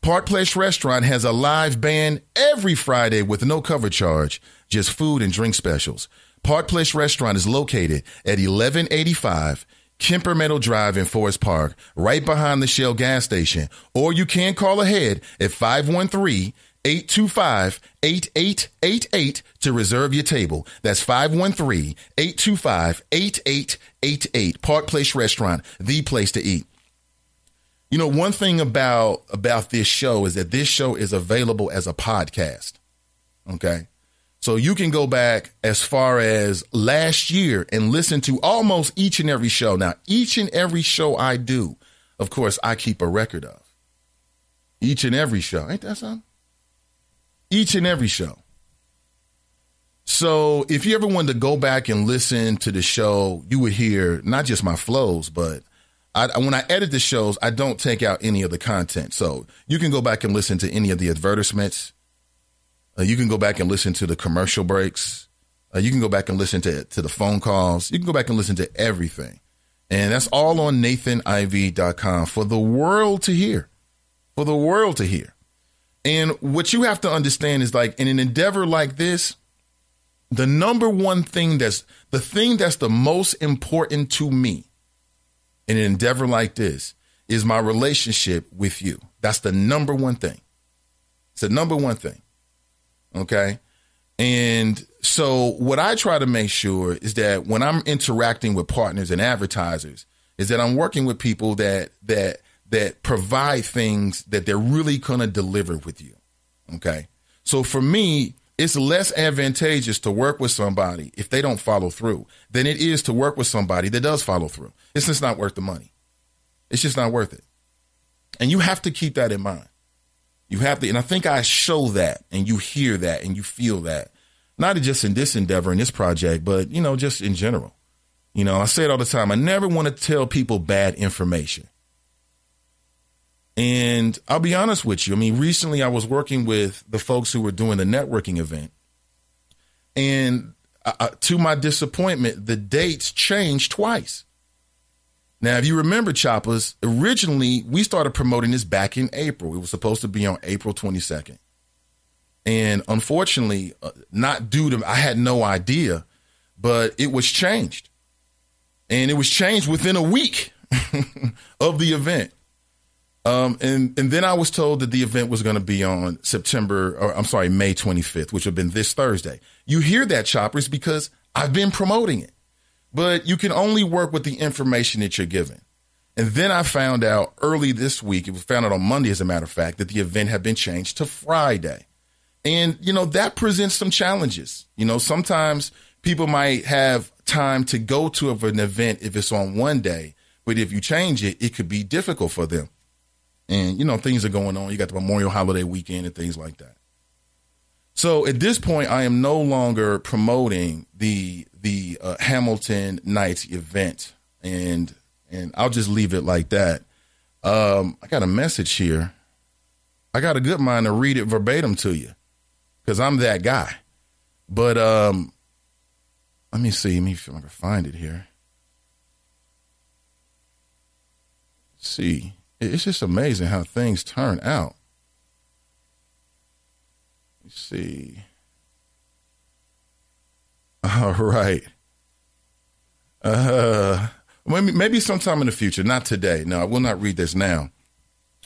Park Place Restaurant has a live band every Friday with no cover charge, just food and drink specials. Park Place Restaurant is located at 1185 Kemper Meadow Drive in Forest Park, right behind the Shell gas station. Or you can call ahead at 513-825-8888 to reserve your table. That's 513-825-8888. Park Place Restaurant, the place to eat. You know, one thing about this show is that this show is available as a podcast. Okay. So you can go back as far as last year and listen to almost each and every show. Now, each and every show I do, of course, I keep a record of. Each and every show. Ain't that something? Each and every show. So if you ever wanted to go back and listen to the show, you would hear not just my flows, but when I edit the shows, I don't take out any of the content. So you can go back and listen to any of the advertisements. You can go back and listen to the commercial breaks. You can go back and listen to the phone calls. You can go back and listen to everything. And that's all on NathanIvy.com for the world to hear. For the world to hear. And what you have to understand is, like, in an endeavor like this, the number one thing that's the most important to me in an endeavor like this is my relationship with you. That's the number one thing. It's the number one thing. Okay. And so what I try to make sure is that when I'm interacting with partners and advertisers is that I'm working with people that provide things that they're really going to deliver with you. Okay. So for me, It's less advantageous to work with somebody if they don't follow through than it is to work with somebody that does follow through. It's just not worth the money. It's just not worth it. And you have to keep that in mind. You have to, and I think I show that, and you hear that, and you feel that, not just in this endeavor, in this project, but, you know, just in general. You know, I say it all the time. I never want to tell people bad information. And I'll be honest with you. I mean, recently I was working with the folks who were doing the networking event. And to my disappointment, the dates changed twice. Now, if you remember, Choppers, originally we started promoting this back in April. It was supposed to be on April 22nd. And unfortunately, not due to, I had no idea, but it was changed. And it was changed within a week of the event. And then I was told that the event was going to be on May 25th, which would have been this Thursday. You hear that, Choppers, because I've been promoting it. But you can only work with the information that you're given. And then I found out early this week, it was found out on Monday, as a matter of fact, that the event had been changed to Friday. And, you know, that presents some challenges. You know, sometimes people might have time to go to an event if it's on one day, but if you change it, it could be difficult for them. And, you know, things are going on. You got the Memorial Holiday weekend and things like that. So at this point, I am no longer promoting the Hamilton Nights event, and I'll just leave it like that. I got a message here. I got a good mind to read it verbatim to you because I'm that guy. But let me see. Let me see if I can find it here. Let's see. It's just amazing how things turn out. Let's see. All right. Maybe sometime in the future, not today. No, I will not read this now.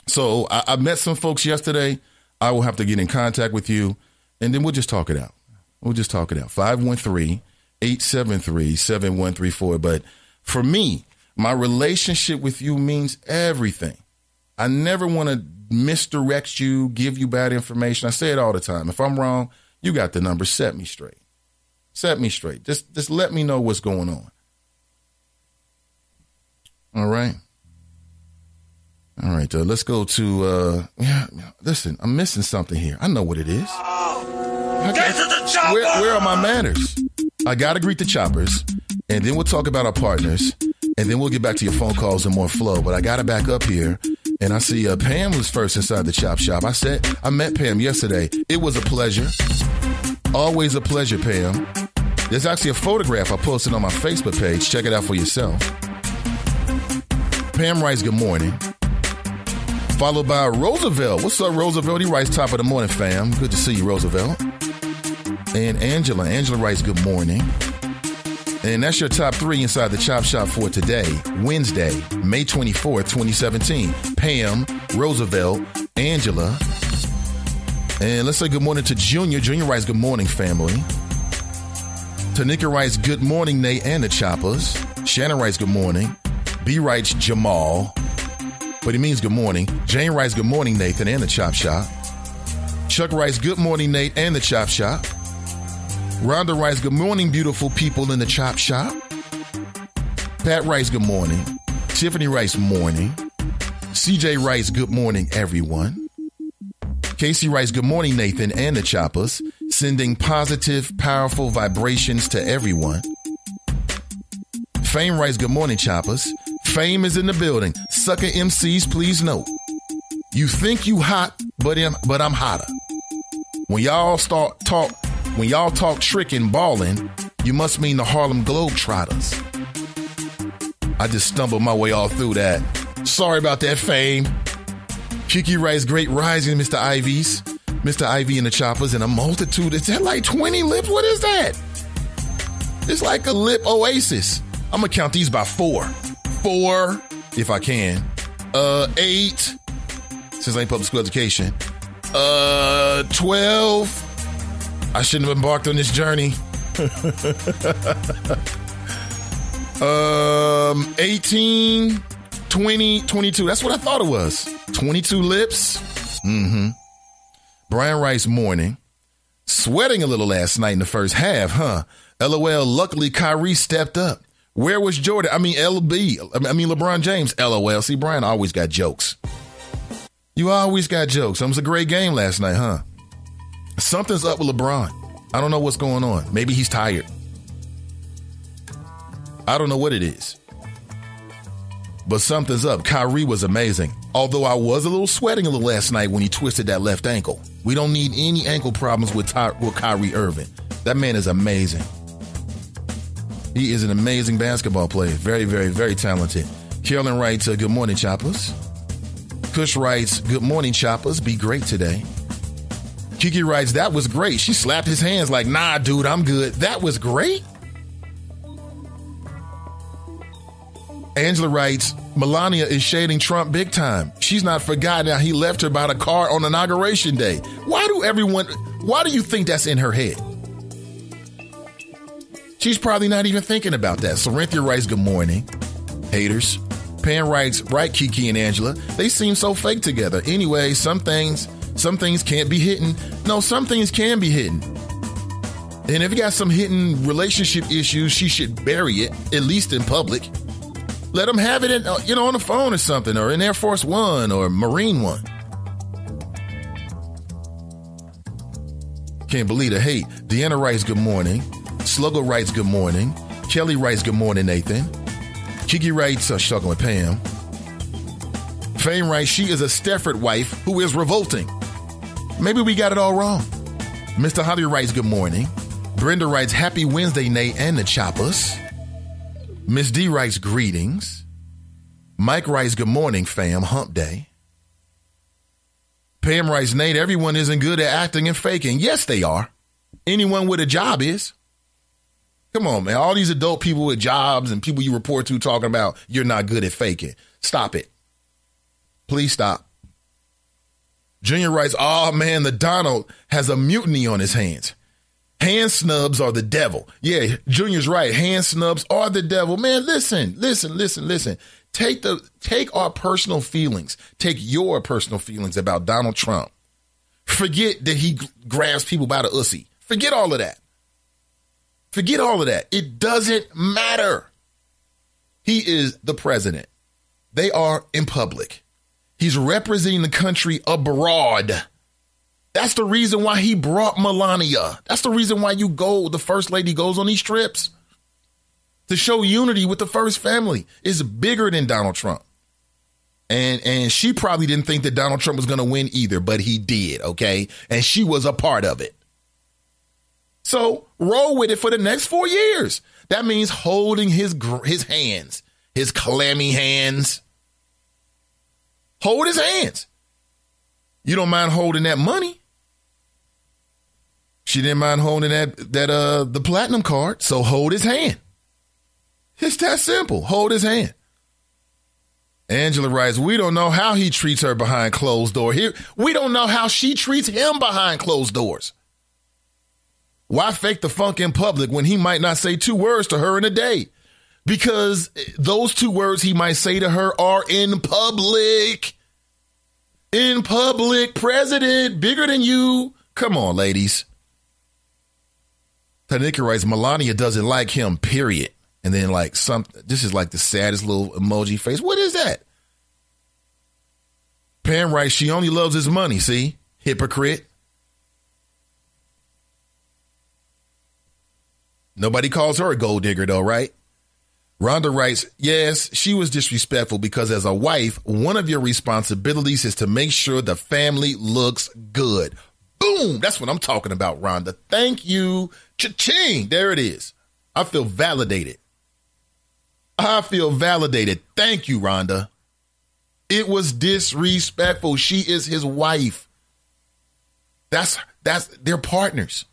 So I met some folks yesterday. I will have to get in contact with you, and then we'll just talk it out. 513-873-7134. But for me, my relationship with you means everything. I never want to misdirect you, give you bad information. I say it all the time. If I'm wrong, you got the number. Set me straight. Set me straight. Just let me know what's going on. All right. All right. Let's go to, listen, I'm missing something here. I know what it is. Where are my manners? I got to greet the Choppers, and then we'll talk about our partners, and then we'll get back to your phone calls and more flow. But I got to back up here. And I see Pam was first inside the Chop Shop. I met Pam yesterday. It was a pleasure. Always a pleasure, Pam. There's actually a photograph I posted on my Facebook page. Check it out for yourself. Pam writes, good morning. Followed by Roosevelt. What's up, Roosevelt? He writes, top of the morning, fam. Good to see you, Roosevelt. And Angela. Angela writes, good morning. And that's your top three inside the Chop Shop for today, Wednesday, May 24th, 2017. Pam, Roosevelt, Angela. And let's say good morning to Junior. Junior writes, good morning, family. Tanika writes, good morning, Nate and the Choppers. Shannon writes, good morning. B writes, Jamal. But he means good morning. Jane writes, good morning, Nathan and the Chop Shop. Chuck writes, good morning, Nate and the Chop Shop. Rhonda writes, good morning, beautiful people in the Chop Shop. Pat writes, good morning. Tiffany writes, morning. CJ writes, good morning, everyone. Casey writes, good morning, Nathan and the Choppers. Sending positive, powerful vibrations to everyone. Fame writes, good morning, Choppers. Fame is in the building. Sucker MCs, please note. You think you hot, but I'm hotter. When y'all talk trick and balling, you must mean the Harlem Globetrotters. I just stumbled my way all through that. Sorry about that, Fame. Kiki writes, great rising, Mr. Ivies. Mr. Ivy and the Choppers, and a multitude. Is that like 20 lips? What is that? It's like a lip oasis. I'm going to count these by 4. 4, if I can. 8, since I ain't public school education. 12. I shouldn't have embarked on this journey. 18, 20, 22. That's what I thought it was. 22 lips. Mm-hmm. Brian writes, morning. Sweating a little last night in the first half, huh? LOL, luckily Kyrie stepped up. Where was Jordan? LeBron James. LOL. See, Brian always got jokes. You always got jokes. It was a great game last night, huh? Something's up with LeBron. I don't know what's going on. Maybe he's tired. I don't know what it is. But something's up. Kyrie was amazing. Although I was a little sweating a little last night when he twisted that left ankle. We don't need any ankle problems with Kyrie Irving. That man is amazing. He is an amazing basketball player. Very, very, very talented. Carolyn writes, good morning, Choppers. Kush writes, good morning, Choppers. Be great today. Kiki writes, that was great. She slapped his hands like, nah, dude, I'm good. That was great. Angela writes, Melania is shading Trump big time. She's not forgotten how he left her by the car on Inauguration Day. Why do you think that's in her head? She's probably not even thinking about that. Sarinthia writes, good morning. Haters. Pan writes, right, Kiki and Angela. They seem so fake together. Anyway, some things can't be hidden. No, some things can be hidden. And if you got some hidden relationship issues, she should bury it, at least in public. Let them have it on the phone or something, or in Air Force One or Marine One. Can't believe the hate. Deanna writes, good morning. Sluggo writes, good morning. Kelly writes, good morning, Nathan. Kiki writes, struggling with Pam. Fame writes, she is a Stefford wife who is revolting. Maybe we got it all wrong. Mr. Holly writes, good morning. Brenda writes, happy Wednesday, Nate and the Choppers. Miss D writes, greetings. Mike writes, good morning, fam, hump day. Pam writes, Nate, everyone isn't good at acting and faking. Yes, they are. Anyone with a job is. Come on, man. All these adult people with jobs and people you report to talking about you're not good at faking. Stop it. Please stop. Junior writes, oh, man, the Donald has a mutiny on his hands. Hand snubs are the devil. Yeah, Junior's right. Hand snubs are the devil. Man, listen. Take our personal feelings. Take your personal feelings about Donald Trump. Forget that he grabs people by the ussy. Forget all of that. It doesn't matter. He is the president. They are in public. He's representing the country abroad. That's the reason why he brought Melania. That's the reason why the first lady goes on these trips. To show unity with the first family. It's bigger than Donald Trump. And she probably didn't think that Donald Trump was going to win either, but he did, okay? And she was a part of it. So roll with it for the next 4 years. That means holding his hands, his clammy hands. Hold his hands. You don't mind holding that money. She didn't mind holding the platinum card, so hold his hand. It's that simple. Hold his hand. Angela writes, we don't know how he treats her behind closed doors. We don't know how she treats him behind closed doors. Why fake the funk in public when he might not say 2 words to her in a day? Because those 2 words he might say to her are in public. In public, president, bigger than you. Come on, ladies. Tanika writes, Melania doesn't like him, period. And then this is like the saddest little emoji face. What is that? Pam writes, she only loves his money, see? Hypocrite. Nobody calls her a gold digger, though, right? Rhonda writes, yes, she was disrespectful because as a wife, one of your responsibilities is to make sure the family looks good. Boom! That's what I'm talking about, Rhonda. Thank you. Cha-ching! There it is. I feel validated. Thank you, Rhonda. It was disrespectful. She is his wife. They're partners.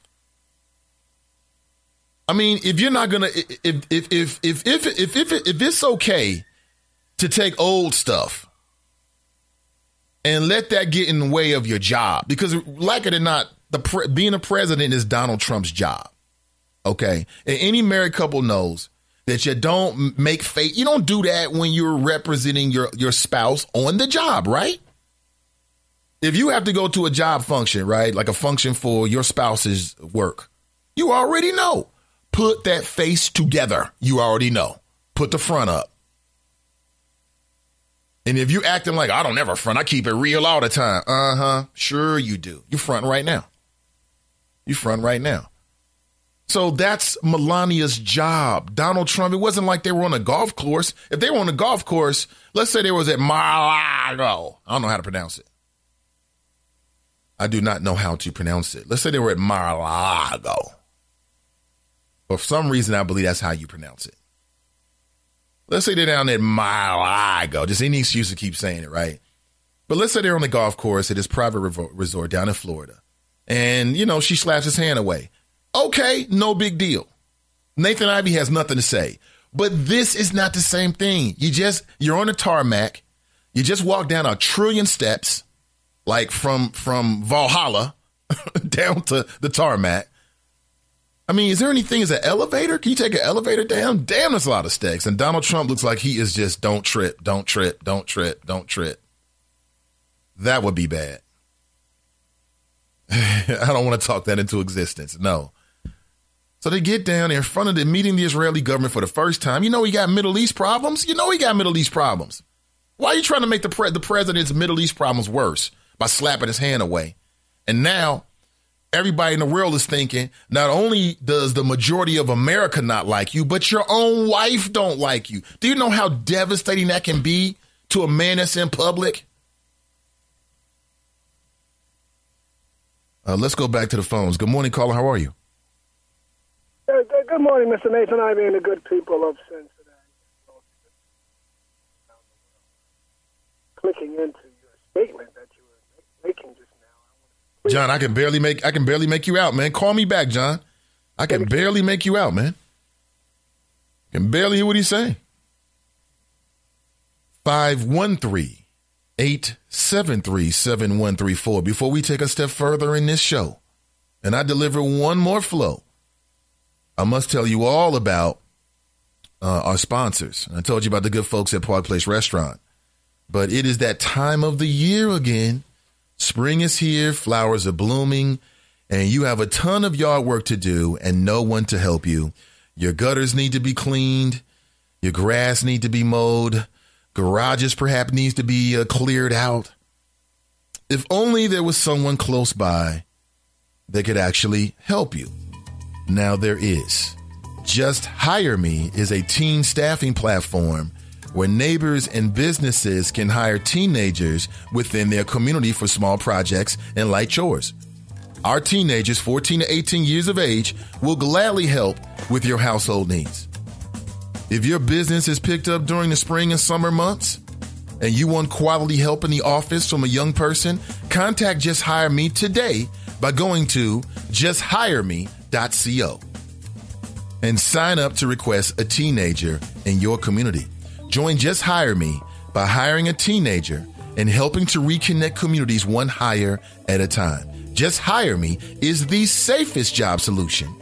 I mean, if you're not gonna, if it's okay to take old stuff and let that get in the way of your job, because like it or not, being a president is Donald Trump's job. Okay, and any married couple knows that you don't make fake. You don't do that when you're representing your spouse on the job, right? If you have to go to a job function, right, like a function for your spouse's work, you already know. Put that face together. You already know. Put the front up. And if you acting like, I don't ever front, I keep it real all the time. Uh-huh. Sure you do. You're fronting right now. You're fronting right now. So that's Melania's job. Donald Trump, it wasn't like they were on a golf course. If they were on a golf course, let's say they was at Mar-a-Lago. I don't know how to pronounce it. I do not know how to pronounce it. Let's say they were at Mar-a-Lago. For some reason, I believe that's how you pronounce it. Let's say they're down at Mar-a-Lago. Just any excuse to keep saying it, right? But let's say they're on the golf course at this private resort down in Florida. And, you know, she slaps his hand away. Okay, no big deal. Nathan Ivey has nothing to say. But this is not the same thing. You're on a tarmac. You just walk down 1 trillion steps, like from Valhalla down to the tarmac. I mean, is there anything as an elevator? Can you take an elevator down? Damn, that's a lot of steps. And Donald Trump looks like he is just don't trip, don't trip, don't trip, don't trip. That would be bad. I don't want to talk that into existence. No. So they get down there in front of meeting the Israeli government for the first time. You know he got Middle East problems? You know he got Middle East problems. Why are you trying to make the president's Middle East problems worse by slapping his hand away? And now everybody in the world is thinking, not only does the majority of America not like you, but your own wife don't like you. Do you know how devastating that can be to a man that's in public? Let's go back to the phones. Good morning, caller. How are you? Good morning, Mr. Nathan Ivey and the good people of Cincinnati. Clicking into your statement that you were making just now. John, I can barely make you out, man. Call me back, John. I can barely make you out, man. Can barely hear what he's saying. 513-873-7134. Before we take a step further in this show, and I deliver one more flow, I must tell you all about our sponsors. I told you about the good folks at Park Place Restaurant. But it is that time of the year again. Spring is here, flowers are blooming, and you have a ton of yard work to do and no one to help you. Your gutters need to be cleaned. Your grass need to be mowed. Garages perhaps needs to be cleared out. If only there was someone close by that could actually help you. Now there is. Just Hire Me is a teen staffing platform where neighbors and businesses can hire teenagers within their community for small projects and light chores. Our teenagers, 14 to 18 years of age, will gladly help with your household needs. If your business is picked up during the spring and summer months and you want quality help in the office from a young person, contact Just Hire Me today by going to justhireme.co and sign up to request a teenager in your community. Join Just Hire Me by hiring a teenager and helping to reconnect communities one hire at a time. Just Hire Me is the safest job solution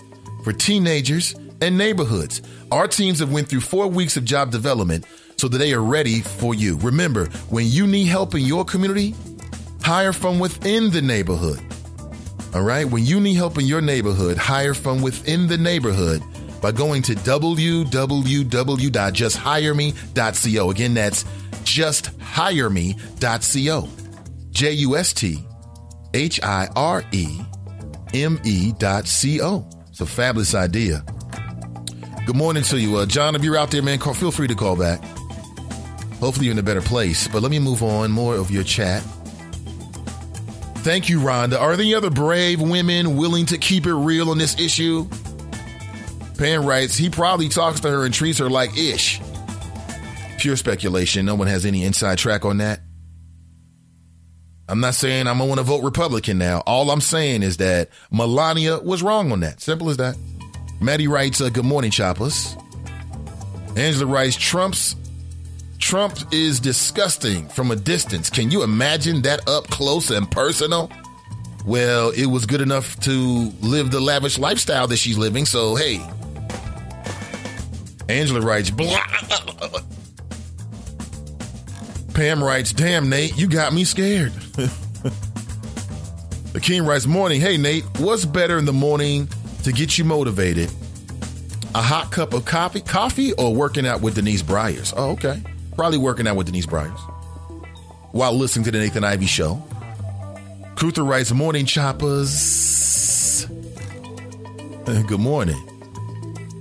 for teenagers and neighborhoods. Our teams have went through 4 weeks of job development so that they are ready for you. Remember, when you need help in your community, hire from within the neighborhood. All right? When you need help in your neighborhood, hire from within the neighborhood by going to www.justhireme.co. Again, that's justhireme.co. JUSTHIREME.co. It's a fabulous idea. Good morning to you. John, if you're out there, man, feel free to call back. Hopefully you're in a better place. But let me move on. More of your chat. Thank you, Rhonda. Are there any other brave women willing to keep it real on this issue? Pan writes, he probably talks to her and treats her like ish. Pure speculation. No one has any inside track on that. I'm not saying I'm going to vote Republican now. All I'm saying is that Melania was wrong on that. Simple as that. Maddie writes, good morning, Choppers. Angela writes, Trump is disgusting from a distance. Can you imagine that up close and personal? Well, it was good enough to live the lavish lifestyle that she's living. So, hey. Angela writes, blah. Pam writes, damn, Nate, you got me scared. Akeem writes, morning. Hey, Nate, what's better in the morning to get you motivated? A hot cup of coffee or working out with Denise Bryars? Oh, okay. Probably working out with Denise Bryars while listening to the Nathan Ivey Show. Kuther writes, morning, choppers. Good morning.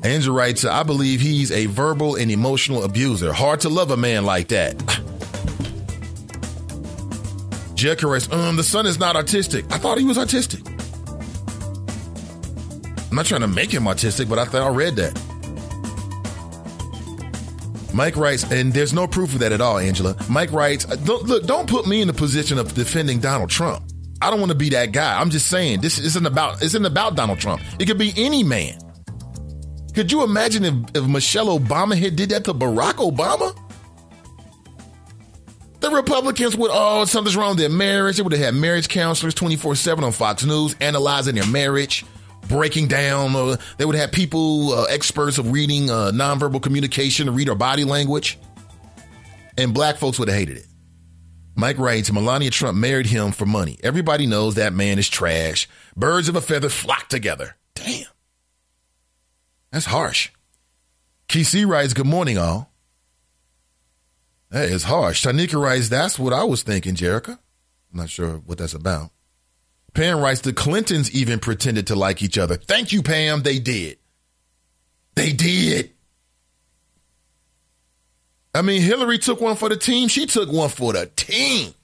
Angel writes, I believe he's a verbal and emotional abuser. Hard to love a man like that. Jericho writes, the son is not autistic. I thought he was autistic. I'm not trying to make him autistic, but I thought I read that. Mike writes, and there's no proof of that at all, Angela. Mike writes, don't put me in the position of defending Donald Trump. I don't want to be that guy. I'm just saying, this isn't about Donald Trump. It could be any man. Could you imagine if Michelle Obama had did that to Barack Obama? The Republicans would, something's wrong with their marriage. They would have had marriage counselors 24/7 on Fox News, analyzing their marriage, breaking down. They would have people, experts of reading nonverbal communication to read our body language. And black folks would have hated it. Mike writes, Melania Trump married him for money. Everybody knows that man is trash. Birds of a feather flock together. Damn. That's harsh. KC writes, good morning, all. That is harsh. Tanika writes, that's what I was thinking, Jericho. I'm not sure what that's about. Pam writes, the Clintons even pretended to like each other. Thank you, Pam. They did. They did. I mean, Hillary took one for the team. She took one for the team.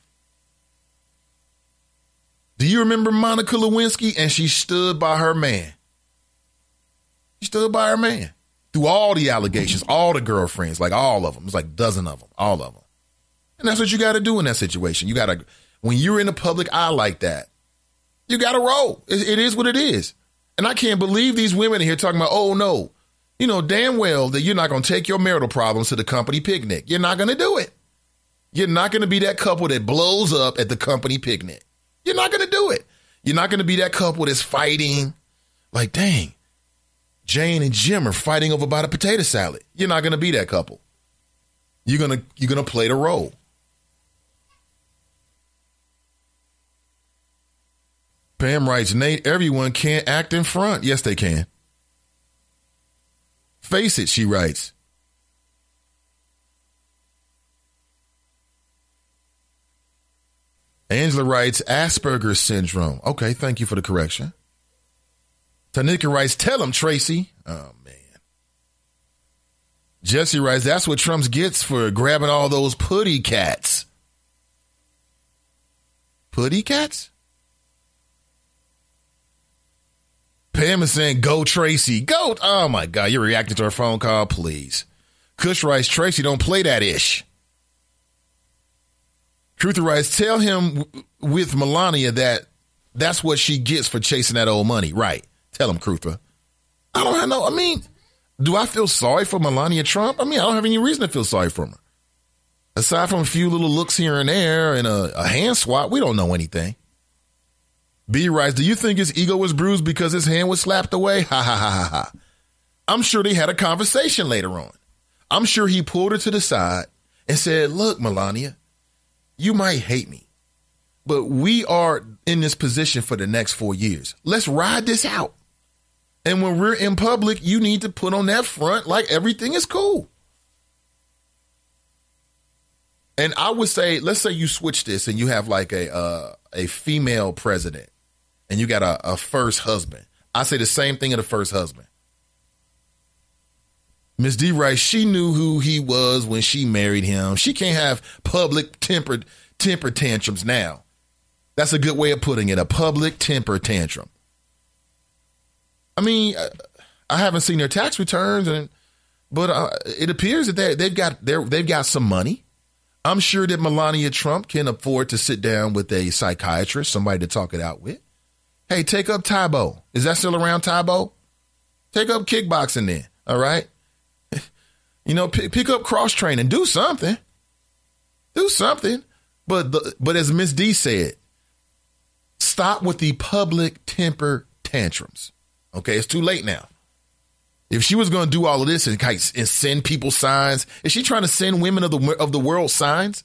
Do you remember Monica Lewinsky? And she stood by her man. She stood by her man through all the allegations, all the girlfriends, like all of them. It's like a dozen of them, all of them. And that's what you got to do in that situation. You got to, when you're in the public eye like that, you got to roll. It is what it is. And I can't believe these women in here talking about, oh, no, you know damn well that you're not going to take your marital problems to the company picnic. You're not going to do it. You're not going to be that couple that blows up at the company picnic. You're not going to do it. You're not going to be that couple that's fighting like, dang, Jane and Jim are fighting over about a potato salad. You're not going to be that couple. You're going to play the role. Pam writes, Nate, everyone can't act in front. Yes, they can. Face it, she writes. Angela writes, Asperger's syndrome. Okay, thank you for the correction. Tanika writes, tell him, Tracy. Oh, man. Jesse writes, that's what Trump gets for grabbing all those putty cats. Putty cats? Pam is saying, go Tracy. Go. Oh, my God. You're reacting to her phone call? Please. Kush writes, Tracy, don't play that ish. Truther writes, tell him with Melania that's what she gets for chasing that old money. Right. Tell him, Truther. I don't know. I mean, do I feel sorry for Melania Trump? I mean, I don't have any reason to feel sorry for her. Aside from a few little looks here and there and a hand swap, we don't know anything. B writes, do you think his ego was bruised because his hand was slapped away? Ha, ha, ha, ha, ha. I'm sure they had a conversation later on. I'm sure he pulled her to the side and said, look, Melania, you might hate me, but we are in this position for the next 4 years. Let's ride this out. And when we're in public, you need to put on that front like everything is cool. And I would say, let's say you switch this and you have like a female president and you got a first husband. I say the same thing of the first husband. Ms. D writes, she knew who he was when she married him. She can't have public temper tantrums now. That's a good way of putting it, a public temper tantrum. I mean, I haven't seen their tax returns, but it appears that they've got some money. I'm sure that Melania Trump can afford to sit down with a psychiatrist, somebody to talk it out with. Hey, take up Tybo. Is that still around, Tybo? Take up kickboxing then, all right? You know, pick up cross training. Do something. Do something. But as Miss D said, stop with the public temper tantrums. Okay, it's too late now. If she was going to do all of this and send people signs, is she trying to send women of the world signs?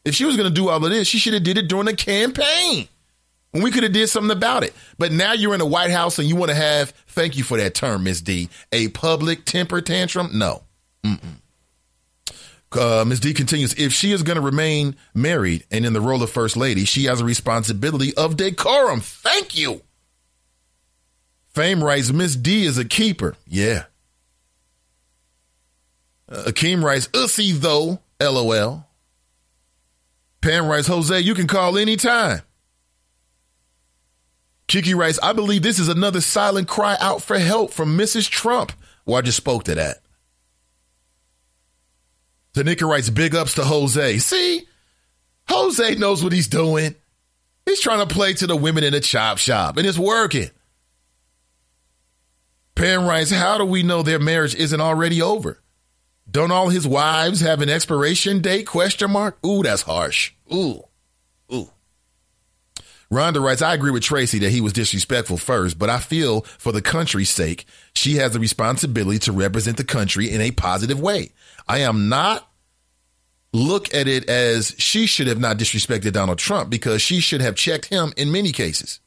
If she was going to do all of this, she should have did it during the campaign when we could have did something about it. But now you're in the White House and you want to have, thank you for that term, Ms. D, a public temper tantrum? No. Ms. D continues, if she is going to remain married and in the role of First Lady, she has a responsibility of decorum. Thank you. Fame writes, Ms. D is a keeper. Yeah. Akeem writes, ussy though, LOL. Pam writes, Jose, you can call anytime. Kiki writes, I believe this is another silent cry out for help from Mrs. Trump. Well, I just spoke to that. Tanika writes, big ups to Jose. See, Jose knows what he's doing. He's trying to play to the women in the chop shop, and it's working. Pam writes, how do we know their marriage isn't already over? Don't all his wives have an expiration date? ? Ooh, that's harsh. Ooh. Rhonda writes, I agree with Tracy that he was disrespectful first, but I feel for the country's sake, she has the responsibility to represent the country in a positive way. I am not look at it as she should have not disrespected Donald Trump because she should have checked him in many cases.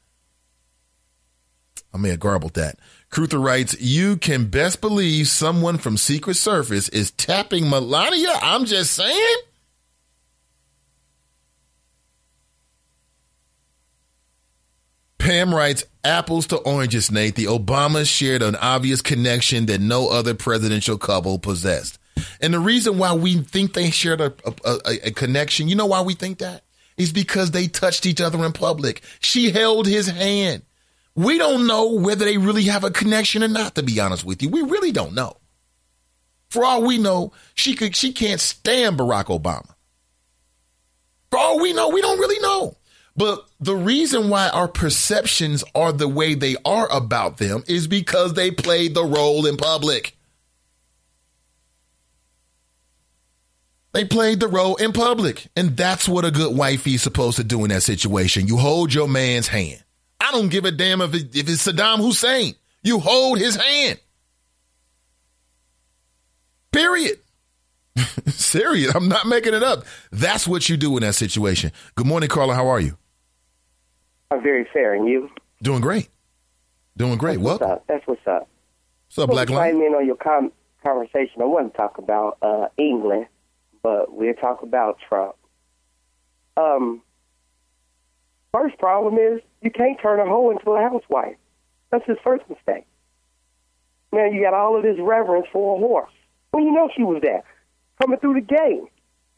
I may have garbled that. Cruther writes, you can best believe someone from Secret Service is tapping Melania. I'm just saying. Pam writes, apples to oranges, Nate. The Obamas shared an obvious connection that no other presidential couple possessed. And the reason why we think they shared a connection, you know why we think that? Is because they touched each other in public. She held his hand. We don't know whether they really have a connection or not, to be honest with you. We really don't know. For all we know, she can't stand Barack Obama. For all we know, we don't really know. But the reason why our perceptions are the way they are about them is because they played the role in public. They played the role in public. And that's what a good wifey is supposed to do in that situation. You hold your man's hand. I don't give a damn if it's Saddam Hussein. You hold his hand. Period. Serious. I'm not making it up. That's what you do in that situation. Good morning, Carla. How are you? I'm very fair. And you? Doing great. Doing great. Welcome. That's what's up. What's up, Black Lion? Chime in on your conversation. I want to talk about England, but we'll talk about Trump. First problem is you can't turn a hoe into a housewife. That's his first mistake. Now you got all of this reverence for a horse. Well, you know she was there, coming through the game.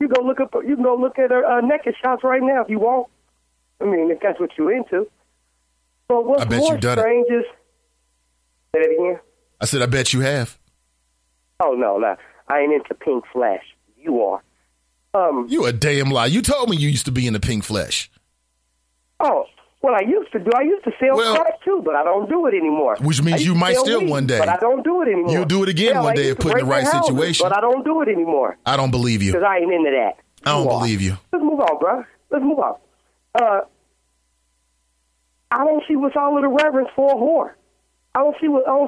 You can go look at her naked shots right now if you want. I mean, if that's what you're into. But what's more strange is, say that again. I said, I bet you have. Oh no, I ain't into pink flesh. You are. You a damn lie. You told me you used to be into pink flesh. Oh, what I used to do, I used to sell crack too, but I don't do it anymore. Which means you might steal one day. But I don't do it anymore. You'll do it again one day if put in the right situation. But I don't do it anymore. I don't believe you. Because I ain't into that. I don't believe you. Let's move on, bro. Let's move on. I don't see what's all of the reverence for a whore. I don't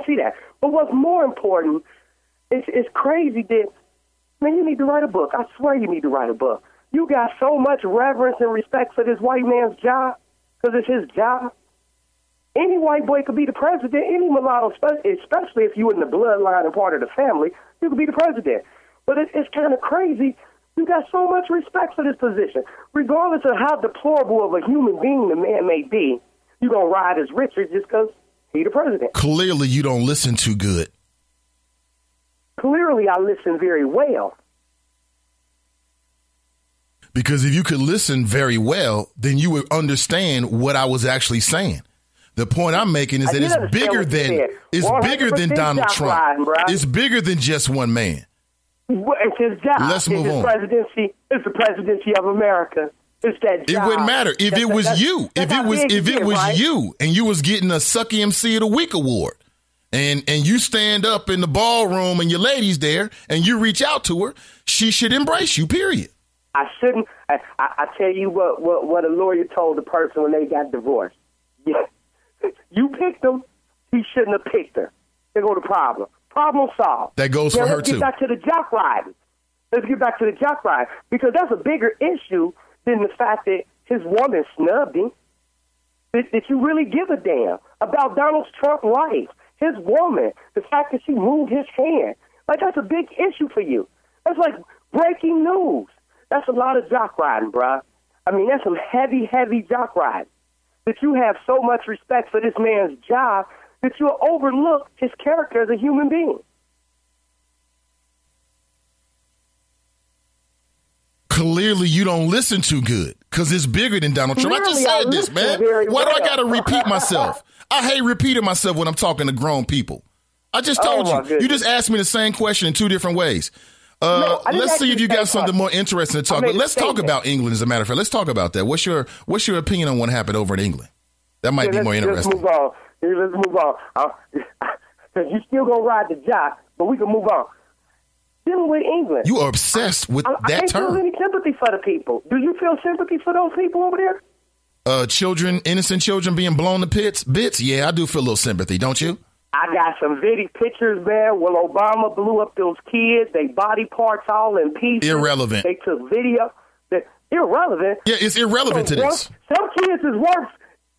see that. But what's more important, it's crazy that, man, you need to write a book. I swear you need to write a book. You got so much reverence and respect for this white man's job, because it's his job. Any white boy could be the president. Any mulatto, especially if you in the bloodline and part of the family, you could be the president. But it's kind of crazy. You got so much respect for this position. Regardless of how deplorable of a human being the man may be, you're going to ride as Richard just because he's the president. Clearly, you don't listen too good. Clearly, I listen very well. Because if you could listen very well, then you would understand what I was actually saying. The point I'm making is that it's bigger than Donald Trump. It's bigger than just one man. It's his job. Let's move on. It's the presidency of America. It's that job. It wouldn't matter if it was you. If it was you and you was getting a Sucky MC of the Week award, and you stand up in the ballroom and your lady's there and you reach out to her, she should embrace you. Period. I shouldn't. I tell you what a lawyer told the person when they got divorced. Yeah, you picked him. He shouldn't have picked her. There go the problem. Problem solved. That goes for her too. Let's get back to the jock riding. Because that's a bigger issue than the fact that his woman snubbed him. that you really give a damn about Donald Trump's life, his woman, the fact that she moved his hand. Like, that's a big issue for you. That's like breaking news. That's a lot of jock riding, bruh. I mean, that's some heavy, heavy jock riding. That you have so much respect for this man's job that you'll overlook his character as a human being. Clearly, you don't listen too good because it's bigger than Donald Trump. I just said this, man. Why do I got to repeat myself? I hate repeating myself when I'm talking to grown people. I just told you. You just asked me the same question in two different ways. Let's see if you got something more interesting to talk about. Let's talk about England, as a matter of fact. Let's talk about that. What's your opinion on what happened over in England? That might be more interesting. Let's move on. Because you still going to ride the jock, but we can move on. Dealing with England. You are obsessed with that term. I can't feel any sympathy for the people. Do you feel sympathy for those people over there? Children, innocent children being blown to bits? Yeah, I do feel a little sympathy, don't you? I got some pictures there where Obama blew up those kids, they body parts all in pieces. Irrelevant. They took video. Irrelevant? Yeah, it's irrelevant to this. Some kids is worth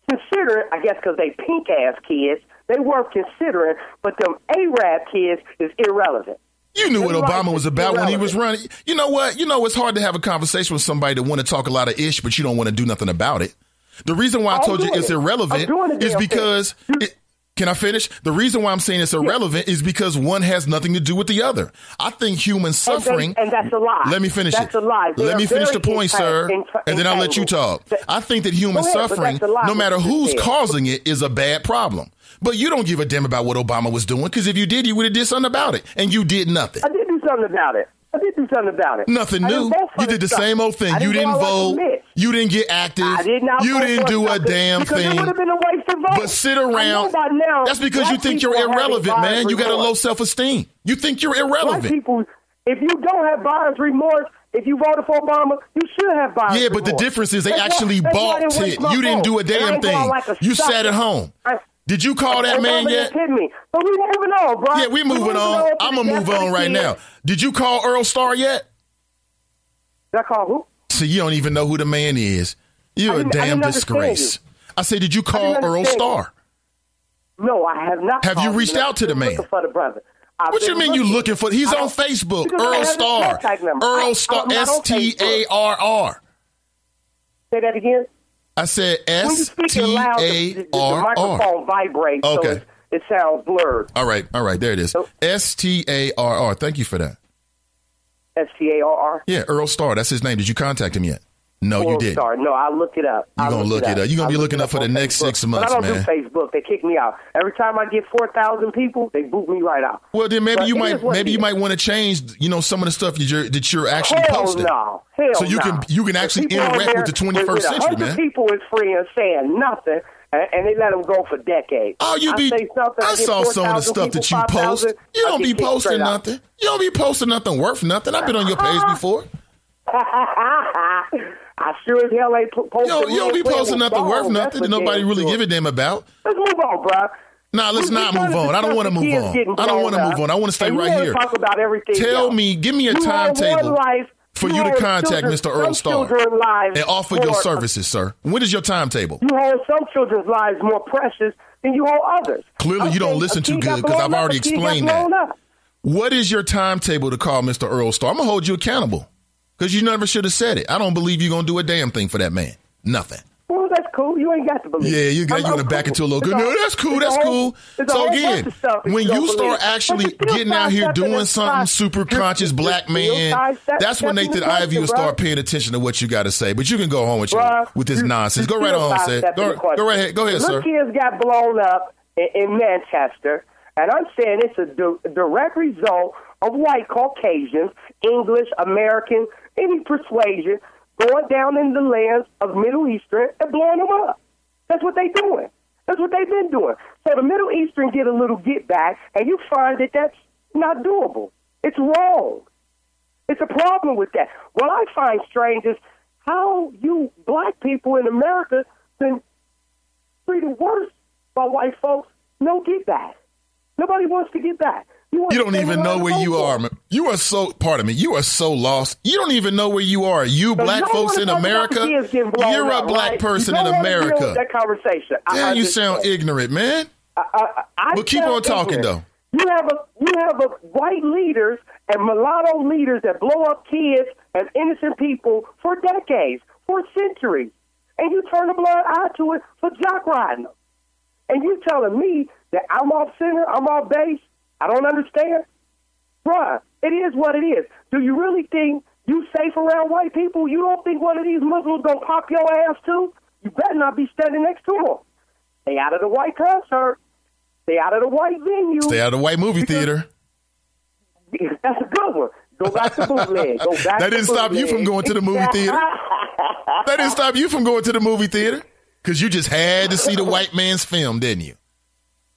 considering, I guess because they pink-ass kids, they worth considering, but them Arab kids is irrelevant. You knew what Obama was about when he was running. You know what? You know, it's hard to have a conversation with somebody that want to talk a lot of ish, but you don't want to do nothing about it. The reason why I told you it's irrelevant is because... Can I finish? The reason why I'm saying it's irrelevant is because one has nothing to do with the other. I think human suffering... And that's a lie. Let me finish it. That's a lie. Let me finish the point, sir, and then I'll let you talk. I think that human suffering, no matter who's causing it, is a bad problem. But you don't give a damn about what Obama was doing, because if you did, you would have did something about it, and you did nothing. I did do something about it. Nothing new. You did the same old thing. You didn't vote. You didn't get active. You didn't do a damn thing. It would have been a waste of vote. But sit around. That's because you think you're irrelevant, man. You got a low self-esteem. You think you're irrelevant. Black people, if you don't have buyer's remorse, if you voted for Obama, you should have buyer's remorse. Yeah, but the difference is they actually bought it. You didn't do a damn thing. You sat at home. Did you call that man yet? But we moving on, bro. Yeah, we moving on. I'm going to move on right now. Did you call Earl Starr yet? Did I call who? See, you don't even know who the man is. You're a damn disgrace. I said, did you call Earl Starr? No, I have not. Have you reached out to the man? For the brother. What you mean you looking for? He's on Facebook. Earl Starr. Earl Starr. STARR. Say that again. I said STARR. The microphone vibrates, so it sounds blurred. All right, there it is. STARR. Thank you for that. STARR? Yeah, Earl Starr. That's his name. Did you contact him yet? No, you didn't. No, I'll look it up. You're going to look it up. You're going to be looking up for the next 6 months, man. But I don't do Facebook. They kick me out. Every time I get 4,000 people, they boot me right out. Well, then maybe you might want to change, some of the stuff that you're actually posting. So you can actually interact with the 21st century, man. People is free and saying nothing, and they let them go for decades. Oh, I saw some of the stuff that you post. You don't be posting nothing. You don't be posting nothing worth nothing. I've been on your page before. I sure as hell ain't posting. You don't be posting nothing worth nothing that nobody really give a damn about. Let's move on, bro. Nah, let's not move on. I don't want to move on. I don't want to move on. I want to stay right here. Talk about everything. Give me a timetable for you to contact Mr. Earl Starr and offer your services, sir. When is your timetable? You hold some children's lives more precious than you hold others. Clearly, you don't listen too good because I've already explained that. What is your timetable to call Mr. Earl Starr? I'm going to hold you accountable. Because you never should have said it. I don't believe you're going to do a damn thing for that man. Nothing. Well, that's cool. You ain't got to believe. Yeah, you're going to back into a little good. No, that's cool. That's cool. So again, when you start actually getting out here doing something super conscious, black man, that's when Nathan Ivey will start paying attention to what you got to say. But you can go home with this nonsense. Go right on, sir. Go right ahead. Go ahead, sir. Kids got blown up in Manchester, and I'm saying it's a direct result of white Caucasians, English, American, any persuasion, going down in the lands of Middle Eastern and blowing them up. That's what they're doing. That's what they've been doing. So the Middle Eastern get a little get back, and you find that that's not doable. It's wrong. It's a problem with that. What I find strange is how you black people in America been treated worse by white folks. No get back. Nobody wants to get back. You don't even know where you are, man. You are so, pardon me, you are so lost. You don't even know where you are. You black folks in America, you're a black person in America. That conversation. Damn, you sound ignorant, man. But keep on talking, though. You have a white leaders and mulatto leaders that blow up kids and innocent people for decades, for centuries. And you turn a blind eye to it for jock riding them. And you telling me that I'm off center, I'm off base, I don't understand? Bruh, it is what it is. Do you really think you safe around white people? You don't think one of these Muslims gonna pop your ass too? You better not be standing next to them. Stay out of the white concert. Stay out of the white venue. Stay out of the white movie theater. That's a good one. Go back to bootleg. That didn't stop you from going to the movie theater. That didn't stop you from going to the movie theater. Because you just had to see the white man's film, didn't you?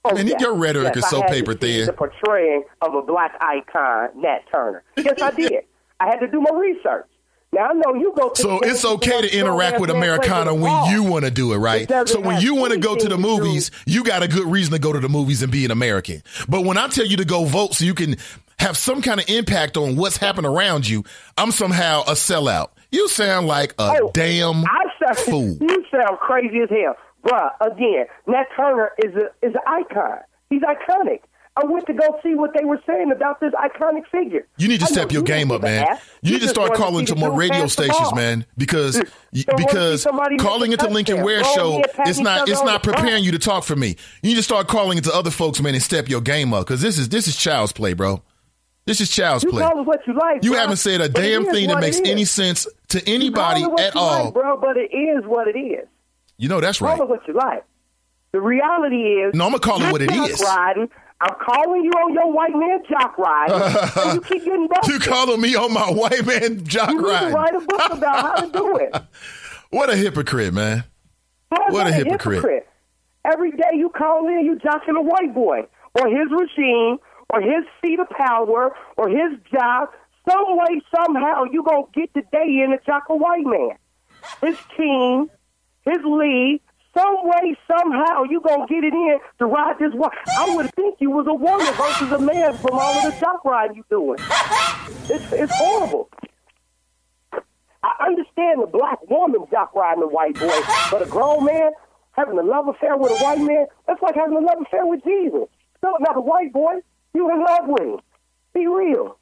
Oh, Man, your rhetoric is so paper thin. The portraying of a black icon, Nat Turner. Yes, I did. I had to do my research. Now, I know you go to So it's okay to interact with Americana when you want to do it, right? So when you want to go to the movies, you got a good reason to go to the movies and be an American. But when I tell you to go vote so you can have some kind of impact on what's happening around you, I'm somehow a sellout. You sound like a damn fool. You sound crazy as hell. Bruh, again, Nat Turner is an icon. He's iconic. I went to go see what they were saying about this iconic figure. You need to step your game up, man. You need to start calling to more radio stations, man, because calling into Lincoln Ware show it's not preparing you to talk for me. You need to start calling into other folks, man, and step your game up, because this is child's play, bro. This is child's play. You call it what you like, you bro. haven't said a damn thing that makes any sense to anybody at all, like, bro. But it is what it is. You know that's right. Call it what you like. The reality is, no, I'm gonna call it what it is. I'm calling you on your white man jock ride, and you keep getting busted. You calling me on my white man jock ride? You need to write a book about how to do it. What a hypocrite, man. What a hypocrite. Every day you call in, you jocking a white boy, or his regime, or his seat of power, or his job. Some way, somehow, you going to get the day in to jock a white man. His team, his league. Some way, somehow, you going to get it in to ride this one. I would think you was a woman versus a man from all of the jock riding you doing. It's horrible. I understand the black woman jock riding a white boy, but a grown man having a love affair with a white man, that's like having a love affair with Jesus. No, not a white boy. You in love with him. Be real.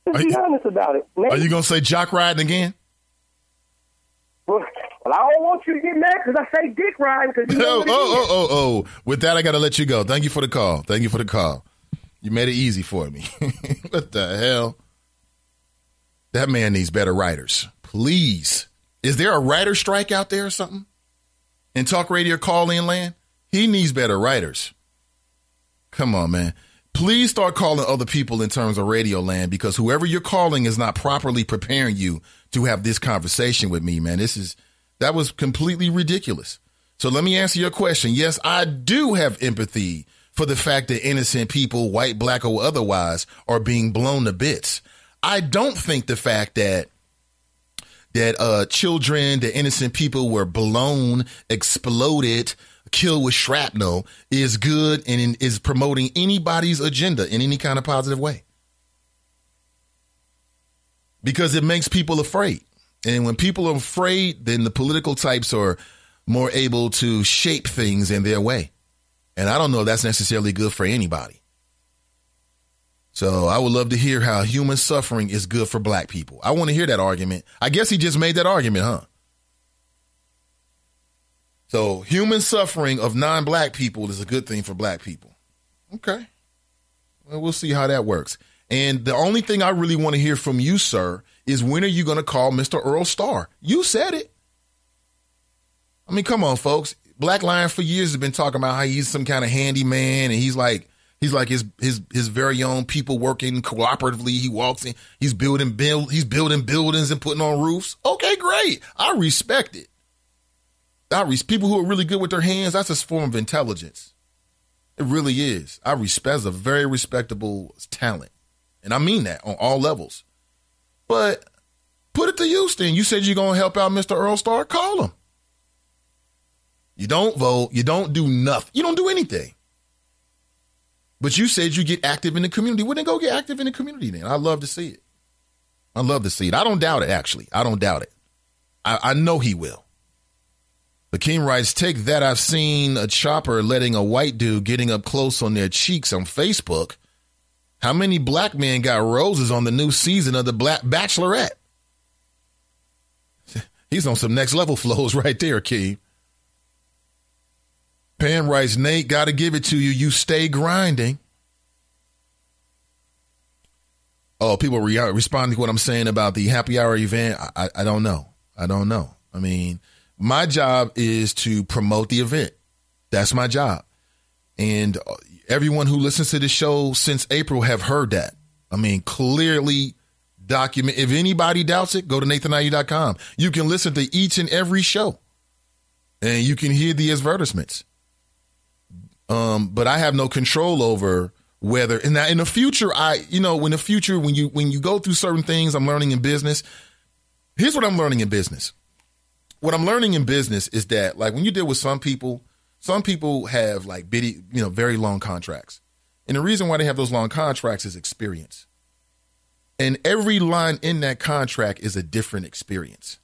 Just be honest about it, man. Are you going to say jock riding again? Well, I don't want you to get mad because I say dick riding. With that, I got to let you go. Thank you for the call. You made it easy for me. What the hell? That man needs better writers. Please. Is there a writer strike out there or something? In talk radio call-in land? He needs better writers. Come on, man. Please start calling other people in terms of radio land, because whoever you're calling is not properly preparing you to have this conversation with me, man. That was completely ridiculous. So let me answer your question. Yes, I do have empathy for the fact that innocent people, white, black, or otherwise, are being blown to bits. I don't think the fact that children, the innocent people were blown, exploded, killed with shrapnel is good and is promoting anybody's agenda in any kind of positive way. Because it makes people afraid. And when people are afraid, then the political types are more able to shape things in their way. And I don't know if that's necessarily good for anybody. So I would love to hear how human suffering is good for black people. I want to hear that argument. I guess he just made that argument, huh? So human suffering of non-black people is a good thing for black people. Okay. Well, we'll see how that works. And the only thing I really want to hear from you, sir, is when are you going to call Mr. Earl Starr? You said it. I mean, come on, folks. Black Lion for years has been talking about how he's some kind of handyman, and he's like his very own people working cooperatively. He walks in, he's building buildings and putting on roofs. Okay, great. I respect it. People who are really good with their hands, that's a form of intelligence. It really is. I respect, it's a very respectable talent. And I mean that on all levels. But put it to use then. You said you're going to help out Mr. Earl Starr. Call him. You don't vote. You don't do nothing. You don't do anything. But you said you get active in the community. Well, then go get active in the community then. I love to see it. I love to see it. I don't doubt it, actually. I don't doubt it. I know he will. Hakeem writes, take that. I've seen a chopper letting a white dude getting up close on their cheeks on Facebook. How many black men got roses on the new season of The Black Bachelorette? He's on some next level flows right there, Keem. Pam writes, Nate, got to give it to you. You stay grinding. Oh, people responding to what I'm saying about the happy hour event. I don't know. I mean, my job is to promote the event. That's my job. And everyone who listens to the show since April have heard that. I mean, clearly document. If anybody doubts it, go to NathanIU.com. You can listen to each and every show and you can hear the advertisements. But I have no control over whether, and now in the future, when you go through certain things, I'm learning in business. Here's what I'm learning in business. What I'm learning in business is that, like, when you deal with some people have like bitty, very long contracts. And the reason why they have those long contracts is experience. And every line in that contract is a different experience.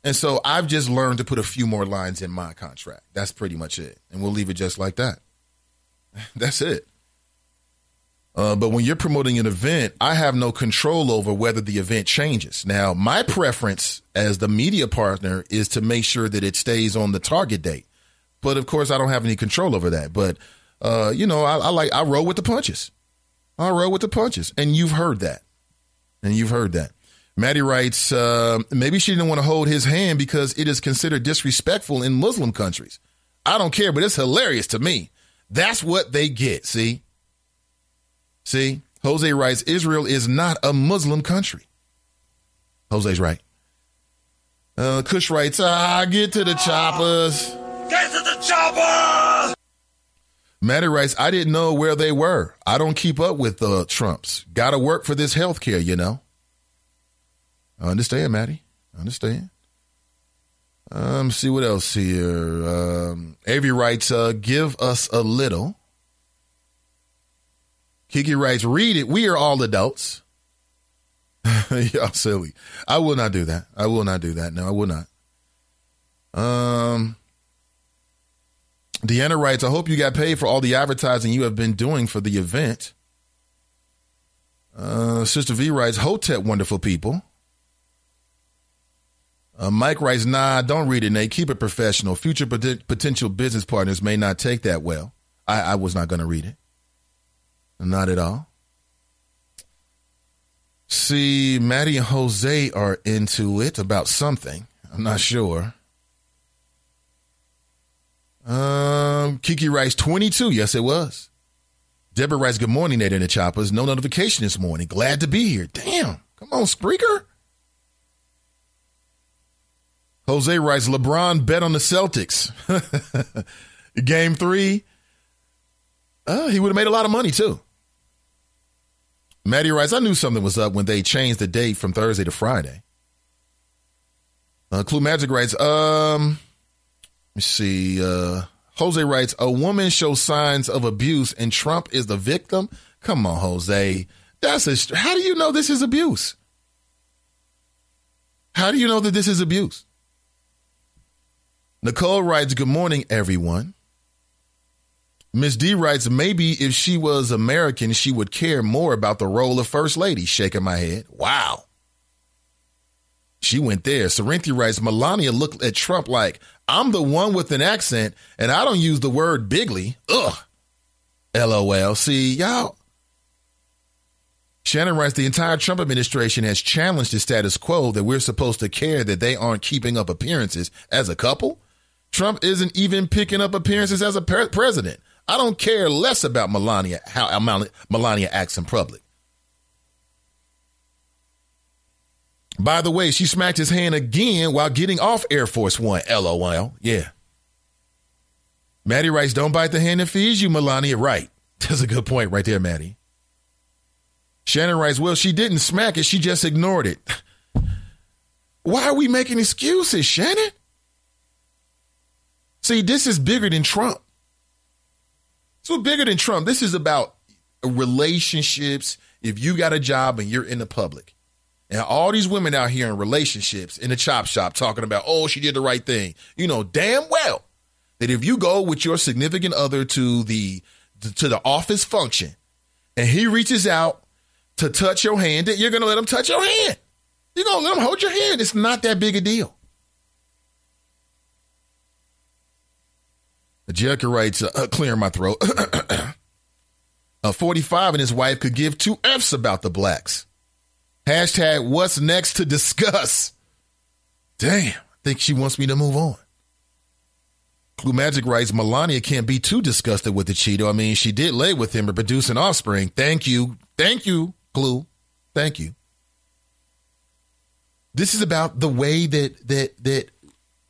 And so I've just learned to put a few more lines in my contract. That's pretty much it. And we'll leave it just like that. That's it. But when you're promoting an event, I have no control over whether the event changes. Now, my preference as the media partner is to make sure that it stays on the target date. But of course, I don't have any control over that. But, I roll with the punches. I roll with the punches. And you've heard that. Maddie writes, maybe she didn't want to hold his hand because it is considered disrespectful in Muslim countries. I don't care, but it's hilarious to me. That's what they get. See, Jose writes, Israel is not a Muslim country. Jose's right. Kush writes, get to the choppers. Get to the choppers. Maddie writes, I didn't know where they were. I don't keep up with the Trumps. Got to work for this health care, I understand, Maddie. I understand. See what else here. Avery writes, give us a little. Kiki writes, read it. We are all adults. Y'all silly. I will not do that. No, I will not. Deanna writes, I hope you got paid for all the advertising you have been doing for the event. Sister V writes, Hotep, wonderful people. Mike writes, nah, don't read it, Nate. Keep it professional. Future potential business partners may not take that well. I was not going to read it. Not at all. See, Maddie and Jose are into it about something. I'm not sure. Kiki writes 22. Yes, it was. Deborah writes, good morning, Nate and the Choppers. No notification this morning. Glad to be here. Damn. Come on, Spreaker. Jose writes, LeBron bet on the Celtics. Game 3. He would have made a lot of money, too. Maddie writes, I knew something was up when they changed the date from Thursday to Friday. Clue Magic writes, let me see. Jose writes, a woman shows signs of abuse and Trump is the victim. Come on, Jose. How do you know this is abuse? How do you know that this is abuse? Nicole writes, good morning, everyone. Miss D writes, maybe if she was American, she would care more about the role of First Lady. Shaking my head. Wow. She went there. Serenthi writes, Melania looked at Trump like, I'm the one with an accent, and I don't use the word bigly. Ugh. LOL. See, y'all. Shannon writes, the entire Trump administration has challenged the status quo that we're supposed to care that they aren't keeping up appearances as a couple. Trump isn't even picking up appearances as a president. I don't care less about Melania, how Melania acts in public. By the way, she smacked his hand again while getting off Air Force One. LOL. Yeah. Maddie writes, don't bite the hand that feeds you, Melania. Right. That's a good point right there, Maddie. Shannon writes, well, she didn't smack it. She just ignored it. Why are we making excuses, Shannon? See, this is bigger than Trump. So bigger than Trump. This is about relationships. If you got a job and you're in the public, and all these women out here in relationships in the chop shop talking about, oh, she did the right thing. You know damn well that if you go with your significant other to the office function and he reaches out to touch your hand, that you're going to let him touch your hand. You're going to let him hold your hand. It's not that big a deal. Jericho writes, clearing my throat. 45 and his wife could give two F's about the blacks. Hashtag what's next to discuss. Damn, I think she wants me to move on. Clue Magic writes, Melania can't be too disgusted with the Cheeto. I mean, she did lay with him and produce an offspring. Thank you. Thank you, Clue. Thank you. This is about the way that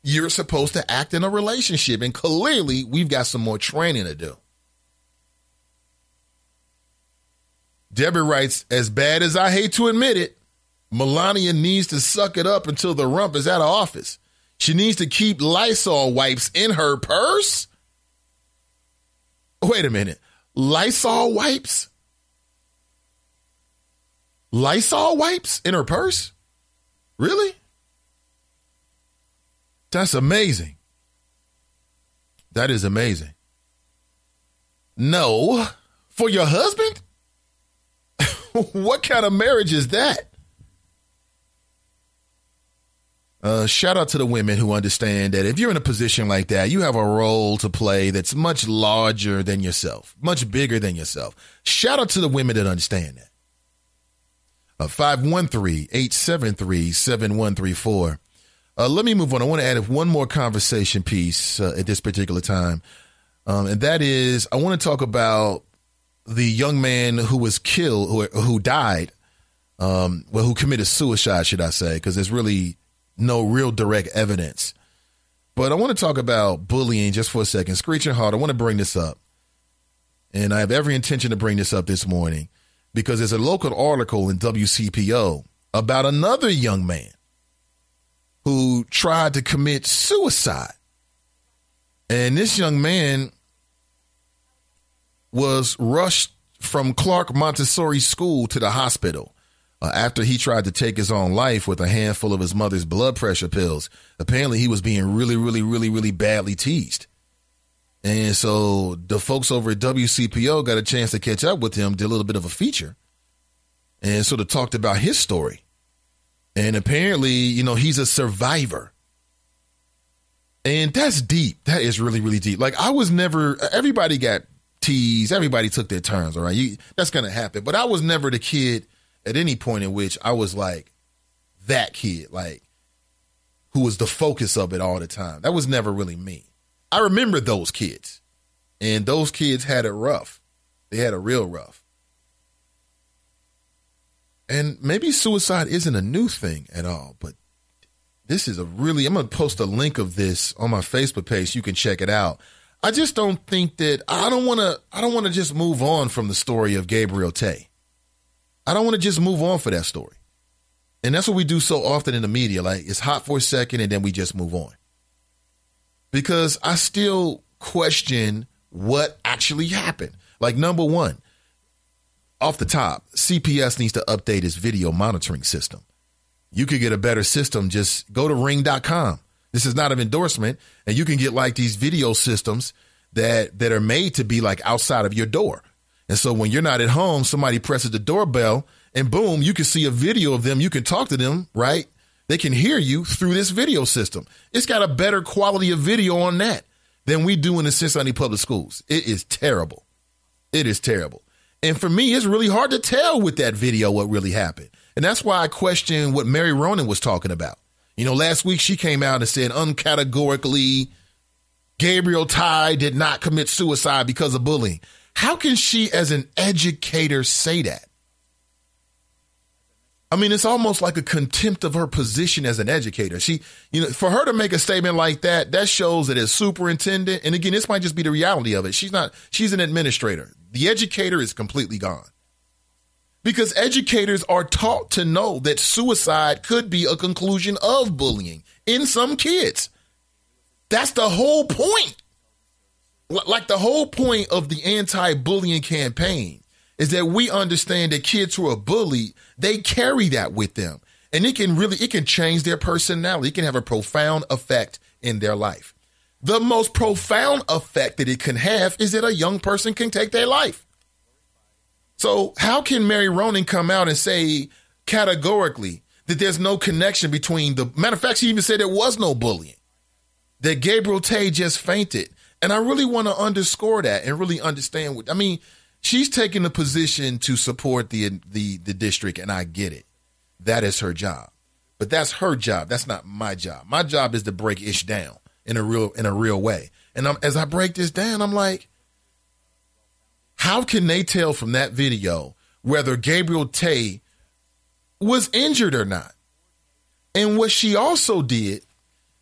you're supposed to act in a relationship. And clearly, we've got some more training to do. Deborah writes, as bad as I hate to admit it, Melania needs to suck it up until the rump is out of office. She needs to keep Lysol wipes in her purse? Wait a minute. Lysol wipes? Lysol wipes in her purse? Really? That's amazing. That is amazing. No. For your husband? What kind of marriage is that? Shout out to the women who understand that if you're in a position like that, you have a role to play that's much larger than yourself, much bigger than yourself. Shout out to the women that understand that. 513-873-7134. Let me move on. I want to add one more conversation piece at this particular time. And that is, I want to talk about the young man who was killed, who died, who committed suicide, should I say, because there's really no real direct evidence. But I want to talk about bullying just for a second. Screeching Hard, I want to bring this up. And I have every intention to bring this up this morning because there's a local article in WCPO about another young man who tried to commit suicide. And this young man was rushed from Clark Montessori School to the hospital after he tried to take his own life with a handful of his mother's blood pressure pills. Apparently, he was being really badly teased. And so the folks over at WCPO got a chance to catch up with him, did a little bit of a feature, and sort of talked about his story. And apparently, he's a survivor. And that's deep. That is really deep. Like, everybody got teased. Everybody took their turns, all right? That's going to happen. But I was never the kid at any point in which I was like that kid, like who was the focus of it all the time. That was never really me. I remember those kids, and those kids had it rough. They had it real rough. And maybe suicide isn't a new thing at all, but this is I'm going to post a link of this on my Facebook page. You can check it out. I just don't think that I don't want to just move on from the story of Gabriel Tay. I don't want to just move on for that story. And that's what we do so often in the media. Like, it's hot for a second and then we just move on. Because I still question what actually happened. Like, number one, off the top, CPS needs to update its video monitoring system. You could get a better system. Just go to ring.com. This is not an endorsement. And you can get like these video systems that are made to be like outside of your door. And so when you're not at home, somebody presses the doorbell and boom, you can see a video of them. You can talk to them, right? They can hear you through this video system. It's got a better quality of video on that than we do in the Cincinnati public schools. It is terrible. It is terrible. And for me, it's really hard to tell with that video what really happened. And that's why I question what Mary Ronan was talking about. Last week she came out and said uncategorically Gabriel Tay did not commit suicide because of bullying. How can she, as an educator, say that? I mean, it's almost like a contempt of her position as an educator. She, for her to make a statement like that, that shows that as superintendent, and again, this might just be the reality of it. She's an administrator. The educator is completely gone. Because educators are taught to know that suicide could be a conclusion of bullying in some kids. That's the whole point. Like the whole point of the anti-bullying campaign is that we understand that kids who are bullied, they carry that with them. And it can change their personality. It can have a profound effect in their life. The most profound effect that it can have is that a young person can take their life. So how can Mary Ronan come out and say categorically that there's no connection between the matter of fact, she even said there was no bullying, that Gabriel Tay just fainted. And I really want to underscore that and really understand what, I mean, she's taking a position to support the district, and I get it. That is her job. But that's her job. That's not my job. My job is to break Ish down in a real way. And as I break this down, I'm like, how can they tell from that video whether Gabriel Tay was injured or not? And what she also did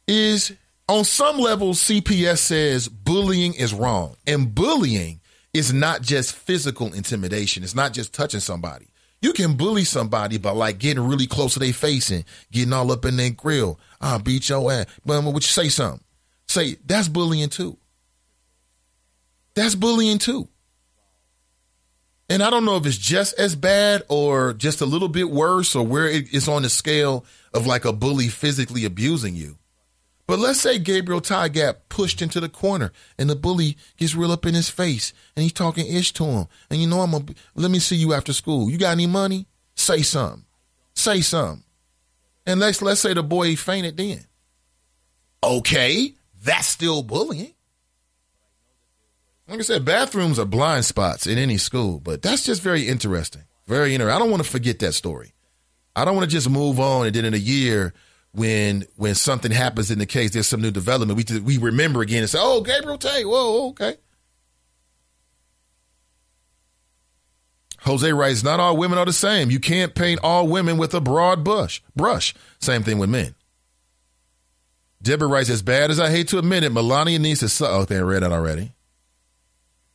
is, on some levels, CPS says bullying is wrong. And bullying is not just physical intimidation. It's not just touching somebody. You can bully somebody by like getting really close to their face and getting all up in their grill. I'll beat your ass. But would you say something? Say, that's bullying too. That's bullying too. And I don't know if it's just as bad or just a little bit worse or where it's on the scale of like a bully physically abusing you. But let's say Gabriel Tay got pushed into the corner and the bully gets real up in his face and he's talking ish to him. And you know, let me see you after school. You got any money? Say something. Say something. And let's say the boy fainted then. Okay, that's still bullying. Like I said, bathrooms are blind spots in any school, but that's just very interesting. Very interesting. I don't want to forget that story. I don't want to just move on and then in a year when something happens in the case, there's some new development, we remember again and say, oh, Gabriel Tay, whoa, okay. Jose writes, not all women are the same. You can't paint all women with a broad brush. Same thing with men. Deborah writes, as bad as I hate to admit it, Melania needs to suck. Oh, I read that already.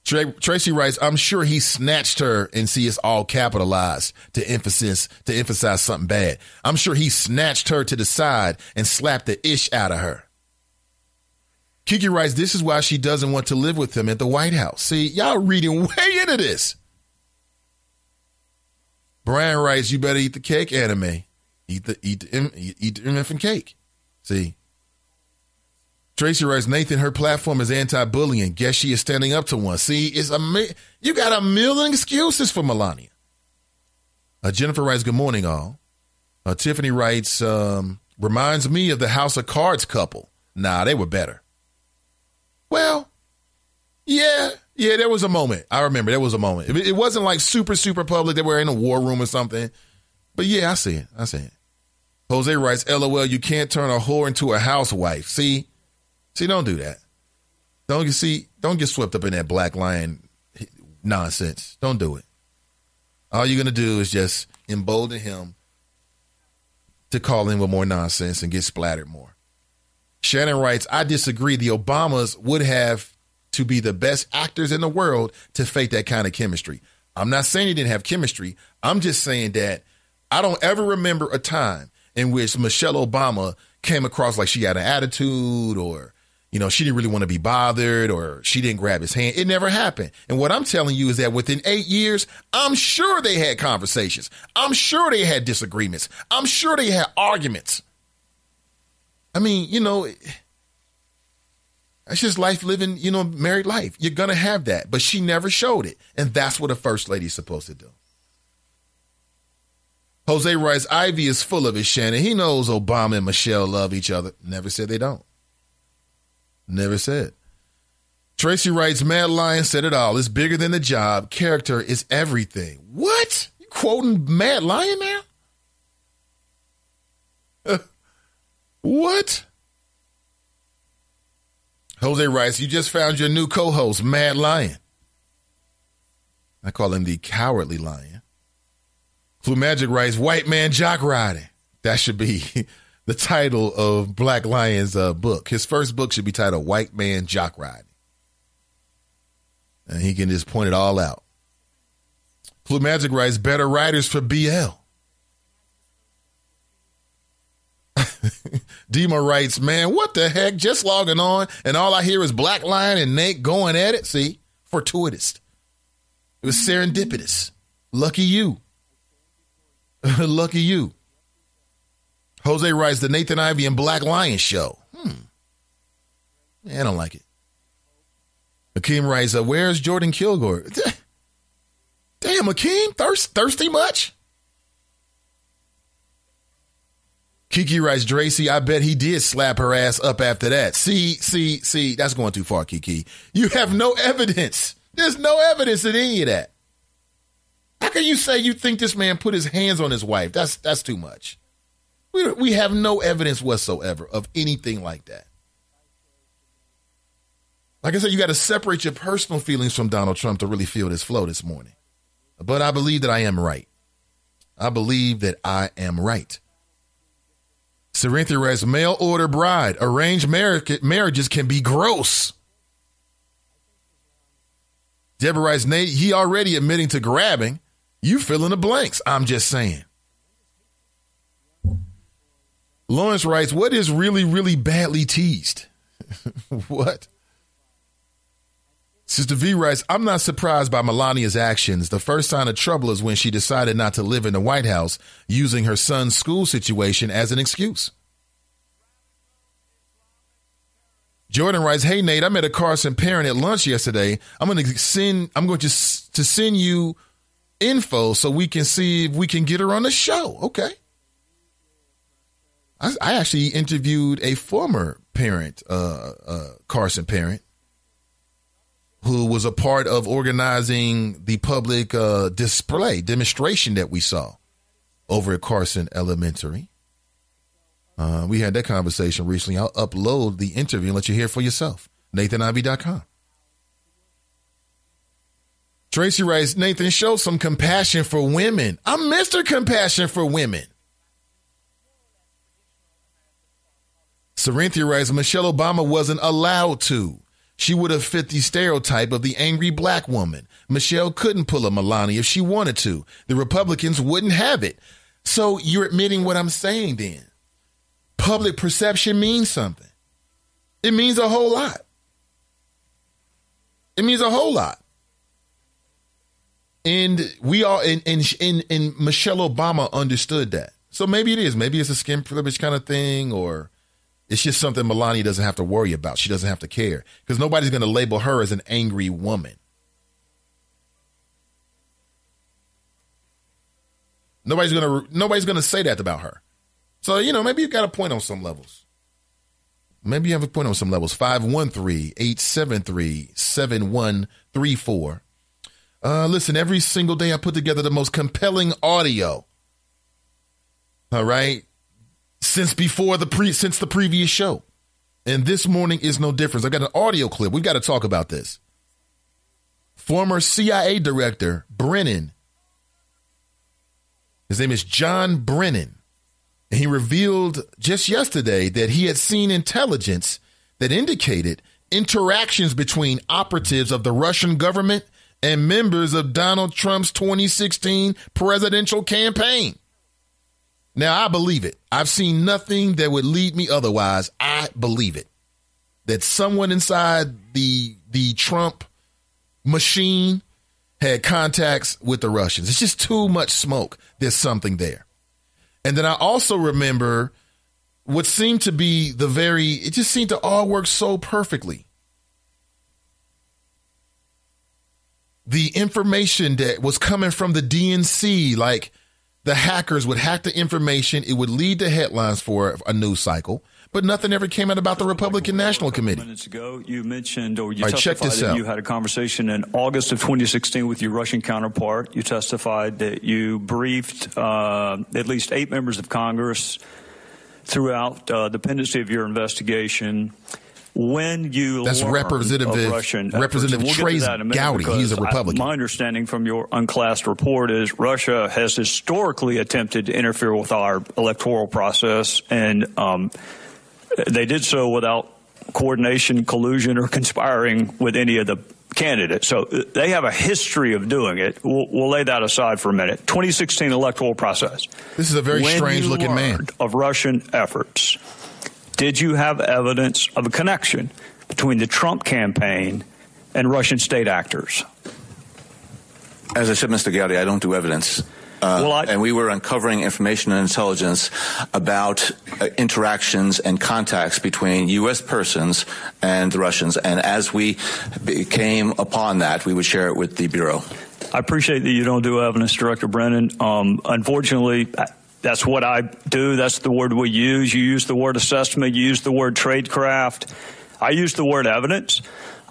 Tracy writes, I'm sure he snatched her, and see it's all capitalized to emphasize something bad. I'm sure he snatched her to the side and slapped the ish out of her. Kiki writes, this is why she doesn't want to live with him at the White House. See, y'all reading way into this. Brian writes, you better eat the cake, anime. Eat the MF cake. See. Tracy writes, Nathan, her platform is anti-bullying. Guess she is standing up to one. See, you got a million excuses for Melania. Jennifer writes, good morning, all. Tiffany writes, reminds me of the House of Cards couple. Nah, they were better. Well, yeah, there was a moment. I remember there was a moment. It wasn't like super, super public. They were in a war room or something. But yeah, I see it. Jose writes, LOL, you can't turn a whore into a housewife. See, don't do that. Don't get swept up in that Black Lion nonsense. Don't do it. All you're going to do is just embolden him to call in with more nonsense and get splattered more. Shannon writes, I disagree. The Obamas would have to be the best actors in the world to fake that kind of chemistry. I'm not saying they didn't have chemistry. I'm just saying that I don't ever remember a time in which Michelle Obama came across like she had an attitude or, you know, she didn't really want to be bothered or she didn't grab his hand. It never happened. And what I'm telling you is that within 8 years, I'm sure they had conversations. I'm sure they had disagreements. I'm sure they had arguments. I mean, you know, it's just life living, you know, married life. You're going to have that. But she never showed it. And that's what a first lady's supposed to do. Jose writes, Ivy is full of it, Shannon. He knows Obama and Michelle love each other. Never said they don't. Never said. Tracy writes, Mad Lion said it all. It's bigger than the job. Character is everything. What? You quoting Mad Lion now? What? Jose writes, you just found your new co-host, Mad Lion. I call him the Cowardly Lion. Clue Magic writes, white man jock riding. That should be the title of Black Lion's book. His first book should be titled White Man Jock Riding. And he can just point it all out. Clue Magic writes, better writers for BL. Dima writes, man, what the heck? Just logging on, and all I hear is Black Lion and Nate going at it. See? Fortuitous. It was serendipitous. Lucky you. Lucky you. Jose writes, the Nathan Ivey and Black Lion show. I don't like it. Akeem writes, where's Jordan Kilgore? Damn, Akeem, thirsty much? Kiki writes, Dracy, I bet he did slap her ass up after that. See, that's going too far, Kiki. You have no evidence. There's no evidence in any of that. How can you say you think this man put his hands on his wife? That's too much. We have no evidence whatsoever of anything like that. Like I said, you got to separate your personal feelings from Donald Trump to really feel this flow this morning. But I believe that I am right. I believe that I am right. Cerinthia writes, mail order bride. Arranged marriages can be gross. Deborah writes, Nate, he already admitting to grabbing. You fill in the blanks. I'm just saying. Lawrence writes, what is really, really badly teased? What? Sister V writes, I'm not surprised by Melania's actions. The first sign of trouble is when she decided not to live in the White House, using her son's school situation as an excuse. Jordan writes, hey, Nate, I met a Carson parent at lunch yesterday. I'm going to send you info so we can see if we can get her on the show. Okay. I actually interviewed a former parent, Carson parent, who was a part of organizing the public demonstration that we saw over at Carson Elementary. We had that conversation recently. I'll upload the interview and let you hear it for yourself. NathanIvey.com. Tracy writes, Nathan, show some compassion for women. I'm Mr. Compassion for Women. Cerinthia writes, Michelle Obama wasn't allowed to. She would have fit the stereotype of the angry black woman. Michelle couldn't pull a Melania if she wanted to. The Republicans wouldn't have it. So you're admitting what I'm saying then. Public perception means something. It means a whole lot. It means a whole lot. And we all, and Michelle Obama understood that. So maybe it is. Maybe it's a skin privilege kind of thing, or it's just something Melania doesn't have to worry about. She doesn't have to care because nobody's going to label her as an angry woman. Nobody's going to say that about her. So, maybe you got a point on some levels. Maybe you have a point on some levels. 513-873-7134. Listen, every single day I put together the most compelling audio. All right. Since the previous show. And this morning is no difference. I got an audio clip. We've got to talk about this. Former CIA director Brennan. His name is John Brennan. And he revealed just yesterday that he had seen intelligence that indicated interactions between operatives of the Russian government and members of Donald Trump's 2016 presidential campaign. Now, I believe it. I've seen nothing that would lead me otherwise. I believe it. That someone inside the Trump machine had contacts with the Russians. It's just too much smoke. There's something there. And then I also remember what seemed to be it just seemed to all work so perfectly. The information that was coming from the DNC, like the hackers would hack the information. It would lead to headlines for a news cycle, but nothing ever came out about the Republican National Committee. Minutes ago, you mentioned, or you testified that you had a conversation in August of 2016 with your Russian counterpart. You testified that you briefed at least 8 members of Congress throughout the pendency of your investigation. When you That's Representative Trace Gowdy. He's a Republican. My understanding from your unclassed report is Russia has historically attempted to interfere with our electoral process, and they did so without coordination, collusion, or conspiring with any of the candidate. So they have a history of doing it. We'll lay that aside for a minute. 2016 electoral process. This is a very strange-looking man. Of Russian efforts, did you have evidence of a connection between the Trump campaign and Russian state actors? As I said, Mr. Gowdy, I don't do evidence. And we were uncovering information and intelligence about interactions and contacts between U.S. persons and the Russians. And as we came upon that, we would share it with the Bureau. I appreciate that you don't do evidence, Director Brennan. Unfortunately, that's what I do. That's the word we use. You use the word assessment. You use the word tradecraft. I use the word evidence.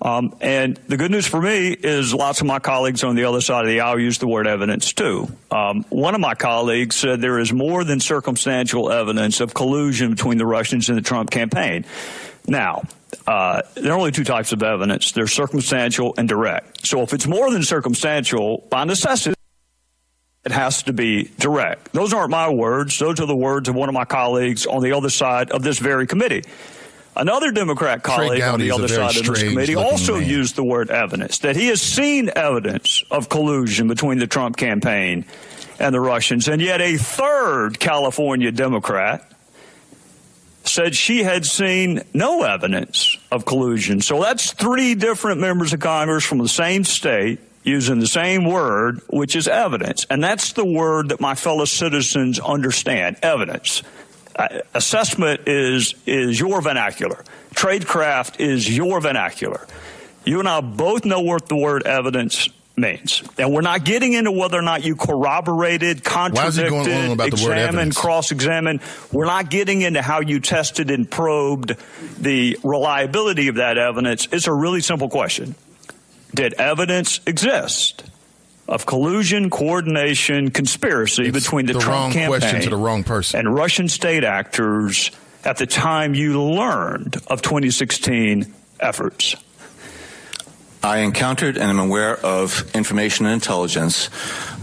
And the good news for me is lots of my colleagues on the other side of the aisle use the word evidence, too. One of my colleagues said there is more than circumstantial evidence of collusion between the Russians and the Trump campaign. Now, there are only two types of evidence. There's circumstantial and direct. So if it's more than circumstantial, by necessity, it has to be direct. Those aren't my words. Those are the words of one of my colleagues on the other side of this very committee. Another Democrat colleague on the other side of this committee also used the word evidence, that he has seen evidence of collusion between the Trump campaign and the Russians. And yet a third California Democrat said she had seen no evidence of collusion. So that's three different members of Congress from the same state using the same word, which is evidence. And that's the word that my fellow citizens understand, evidence. Assessment is your vernacular. Tradecraft is your vernacular. You and I both know what the word evidence means. And we're not getting into whether or not you corroborated, contradicted, examined, cross-examined. We're not getting into how you tested and probed the reliability of that evidence. It's a really simple question. Did evidence exist of collusion, coordination, conspiracy between the Trump campaign to the wrong person and Russian state actors at the time you learned of 2016 efforts? I encountered and am aware of information and intelligence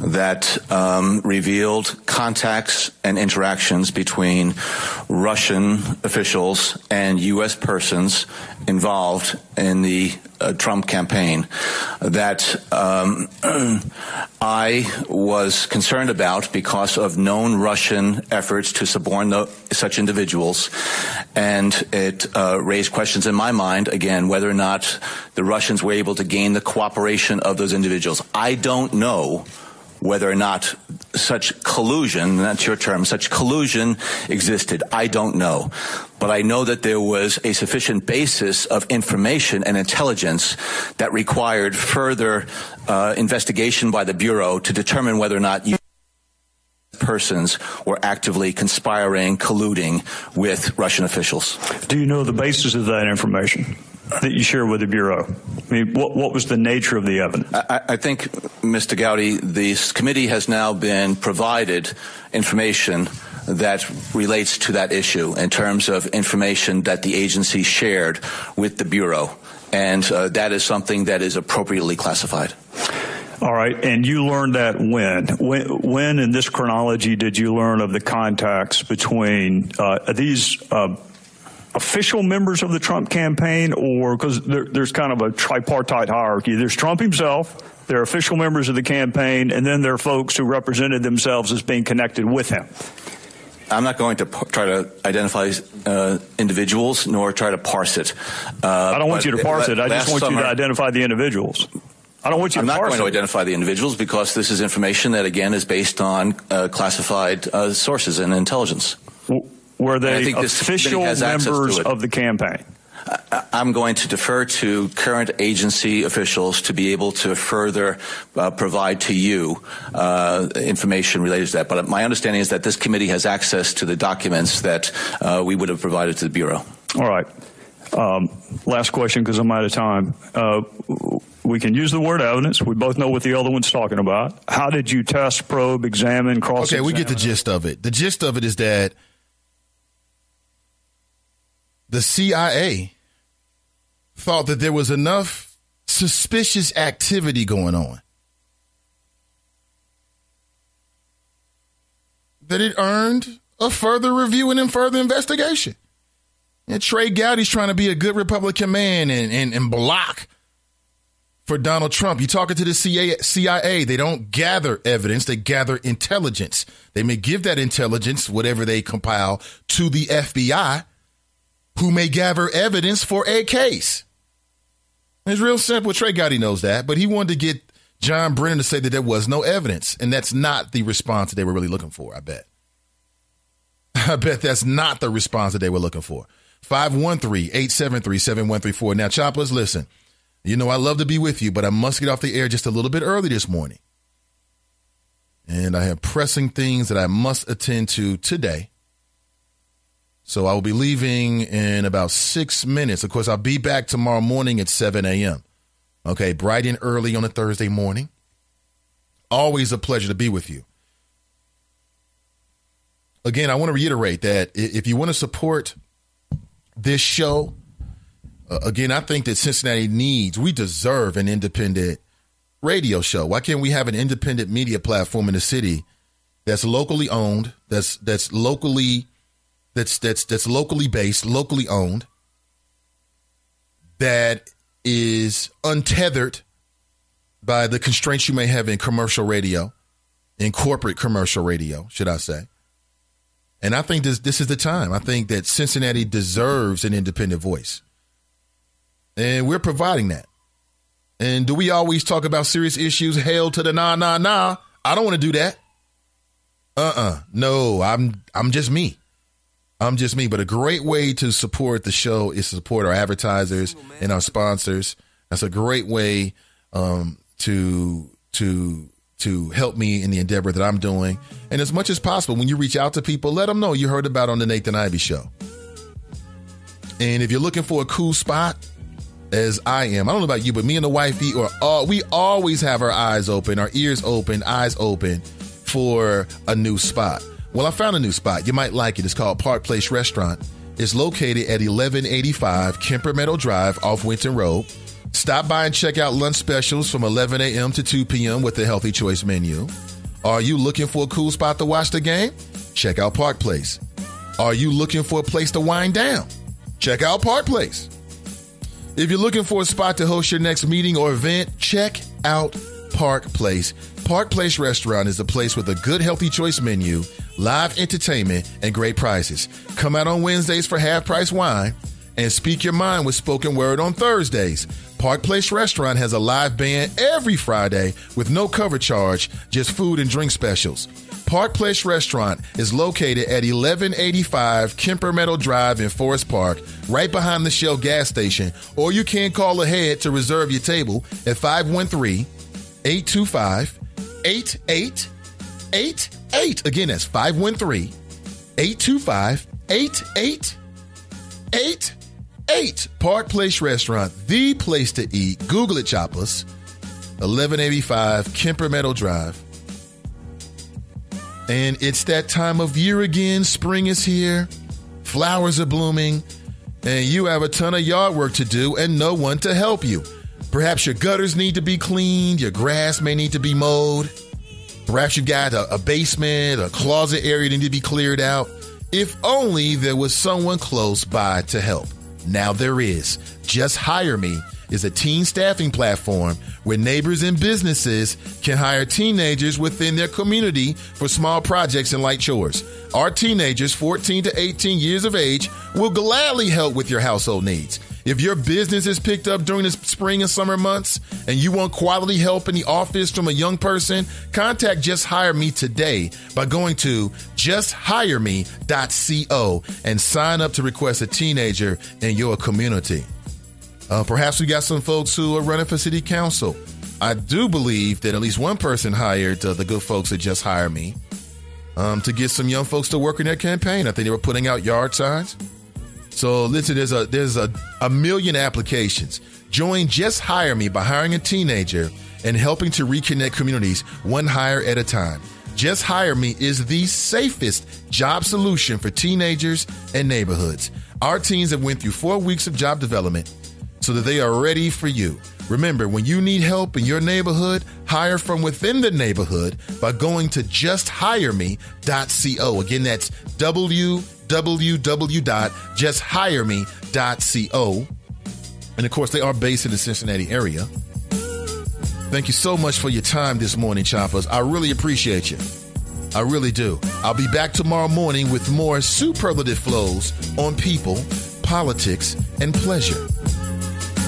that revealed contacts and interactions between Russian officials and U.S. persons involved in the Trump campaign that I was concerned about because of known Russian efforts to suborn such individuals. And it raised questions in my mind, again, whether or not the Russians were able to gain the cooperation of those individuals. I don't know whether or not such collusion, that's your term, such collusion existed. I don't know. But I know that there was a sufficient basis of information and intelligence that required further investigation by the Bureau to determine whether or not persons were actively conspiring, colluding with Russian officials. Do you know the basis of that information that you share with the Bureau? I mean, what was the nature of the evidence? I think, Mr. Gowdy, this committee has now been provided information that relates to that issue in terms of information that the agency shared with the Bureau. And that is something that is appropriately classified. All right. And you learned that when in this chronology did you learn of the contacts between these official members of the Trump campaign, or because there's kind of a tripartite hierarchy? There's Trump himself, there are official members of the campaign, and then there are folks who represented themselves as being connected with him. I'm not going to try to identify individuals nor try to parse it. I don't want you to parse it. I just want you to identify the individuals. I don't want you to parse it. I'm not going to identify the individuals because this is information that, again, is based on classified sources and intelligence. Were they official members of the campaign? I'm going to defer to current agency officials to be able to further provide to you information related to that. But my understanding is that this committee has access to the documents that we would have provided to the Bureau. All right. Last question, because I'm out of time. We can use the word evidence. We both know what the other one's talking about. How did you test, probe, examine, cross-examine? Okay, we get the gist of it. The gist of it is that the CIA thought that there was enough suspicious activity going on that it earned a further review and a further investigation. And Trey Gowdy's trying to be a good Republican man and block for Donald Trump. You're talking to the CIA. They don't gather evidence. They gather intelligence. They may give that intelligence, whatever they compile, to the FBI, who may gather evidence for a case. It's real simple. Trey Gotti knows that, but he wanted to get John Brennan to say that there was no evidence, and that's not the response that they were really looking for, I bet. I bet that's not the response that they were looking for. 513-873-7134. Now, Choppers, listen. You know I love to be with you, but I must get off the air just a little bit early this morning. And I have pressing things that I must attend to today. So I will be leaving in about 6 minutes. Of course, I'll be back tomorrow morning at 7 a.m. Okay, bright and early on a Thursday morning. Always a pleasure to be with you. Again, I want to reiterate that if you want to support this show, again, I think that Cincinnati we deserve an independent radio show. Why can't we have an independent media platform in the city that's locally owned, that's locally based, locally owned, that is untethered by the constraints you may have in commercial radio, in corporate commercial radio, should I say. And I think this is the time. I think that Cincinnati deserves an independent voice. And we're providing that. And do we always talk about serious issues? Hail to the nah. I don't want to do that. No, I'm just me. I'm just me. But a great way to support the show is to support our advertisers and our sponsors. That's a great way to help me in the endeavor that I'm doing. And as much as possible, when you reach out to people, let them know you heard about it on the Nathan Ivey Show. And if you're looking for a cool spot, as I am, I don't know about you, but me and the wifey, we always have our eyes open, our ears open, eyes open for a new spot. Well, I found a new spot. You might like it. It's called Park Place Restaurant. It's located at 1185 Kemper Meadow Drive off Winton Road. Stop by and check out lunch specials from 11 a.m. to 2 p.m. with the Healthy Choice menu. Are you looking for a cool spot to watch the game? Check out Park Place. Are you looking for a place to wind down? Check out Park Place. If you're looking for a spot to host your next meeting or event, check out Park Place. Park Place Restaurant is a place with a good Healthy Choice menu, live entertainment, and great prices. Come out on Wednesdays for half-price wine and speak your mind with spoken word on Thursdays. Park Place Restaurant has a live band every Friday with no cover charge, just food and drink specials. Park Place Restaurant is located at 1185 Kemper Meadow Drive in Forest Park, right behind the Shell gas station, or you can call ahead to reserve your table at 513-825-8888. Again, that's 513-825-8888. Park Place Restaurant, the place to eat. Google it, Choppers. 1185 Kemper Meadow Drive. And it's that time of year again. Spring is here. Flowers are blooming. And you have a ton of yard work to do and no one to help you. Perhaps your gutters need to be cleaned. Your grass may need to be mowed. Perhaps you've got a basement, a closet area that need to be cleared out. If only there was someone close by to help. Now there is. Just Hire Me is a teen staffing platform where neighbors and businesses can hire teenagers within their community for small projects and light chores. Our teenagers, 14 to 18 years of age, will gladly help with your household needs. If your business is picked up during the spring and summer months and you want quality help in the office from a young person, contact Just Hire Me today by going to justhireme.co and sign up to request a teenager in your community. Perhaps we got some folks who are running for city council. I do believe that at least one person hired the good folks at Just Hire Me to get some young folks to work in their campaign. I think they were putting out yard signs. So listen, there's a million applications. Join Just Hire Me by hiring a teenager and helping to reconnect communities one hire at a time. Just Hire Me is the safest job solution for teenagers and neighborhoods. Our teens have went through 4 weeks of job development so that they are ready for you. Remember, when you need help in your neighborhood, hire from within the neighborhood by going to justhireme.co. Again, that's www.justhireme.co. And of course, they are based in the Cincinnati area. Thank you so much for your time this morning, Choppers. I really appreciate you. I really do. I'll be back tomorrow morning with more superlative flows on people, politics, and pleasure.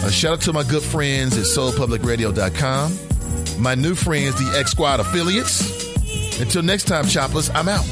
A shout out to my good friends at soulpublicradio.com. My new friends, the X Squad affiliates. Until next time, Choppers, I'm out.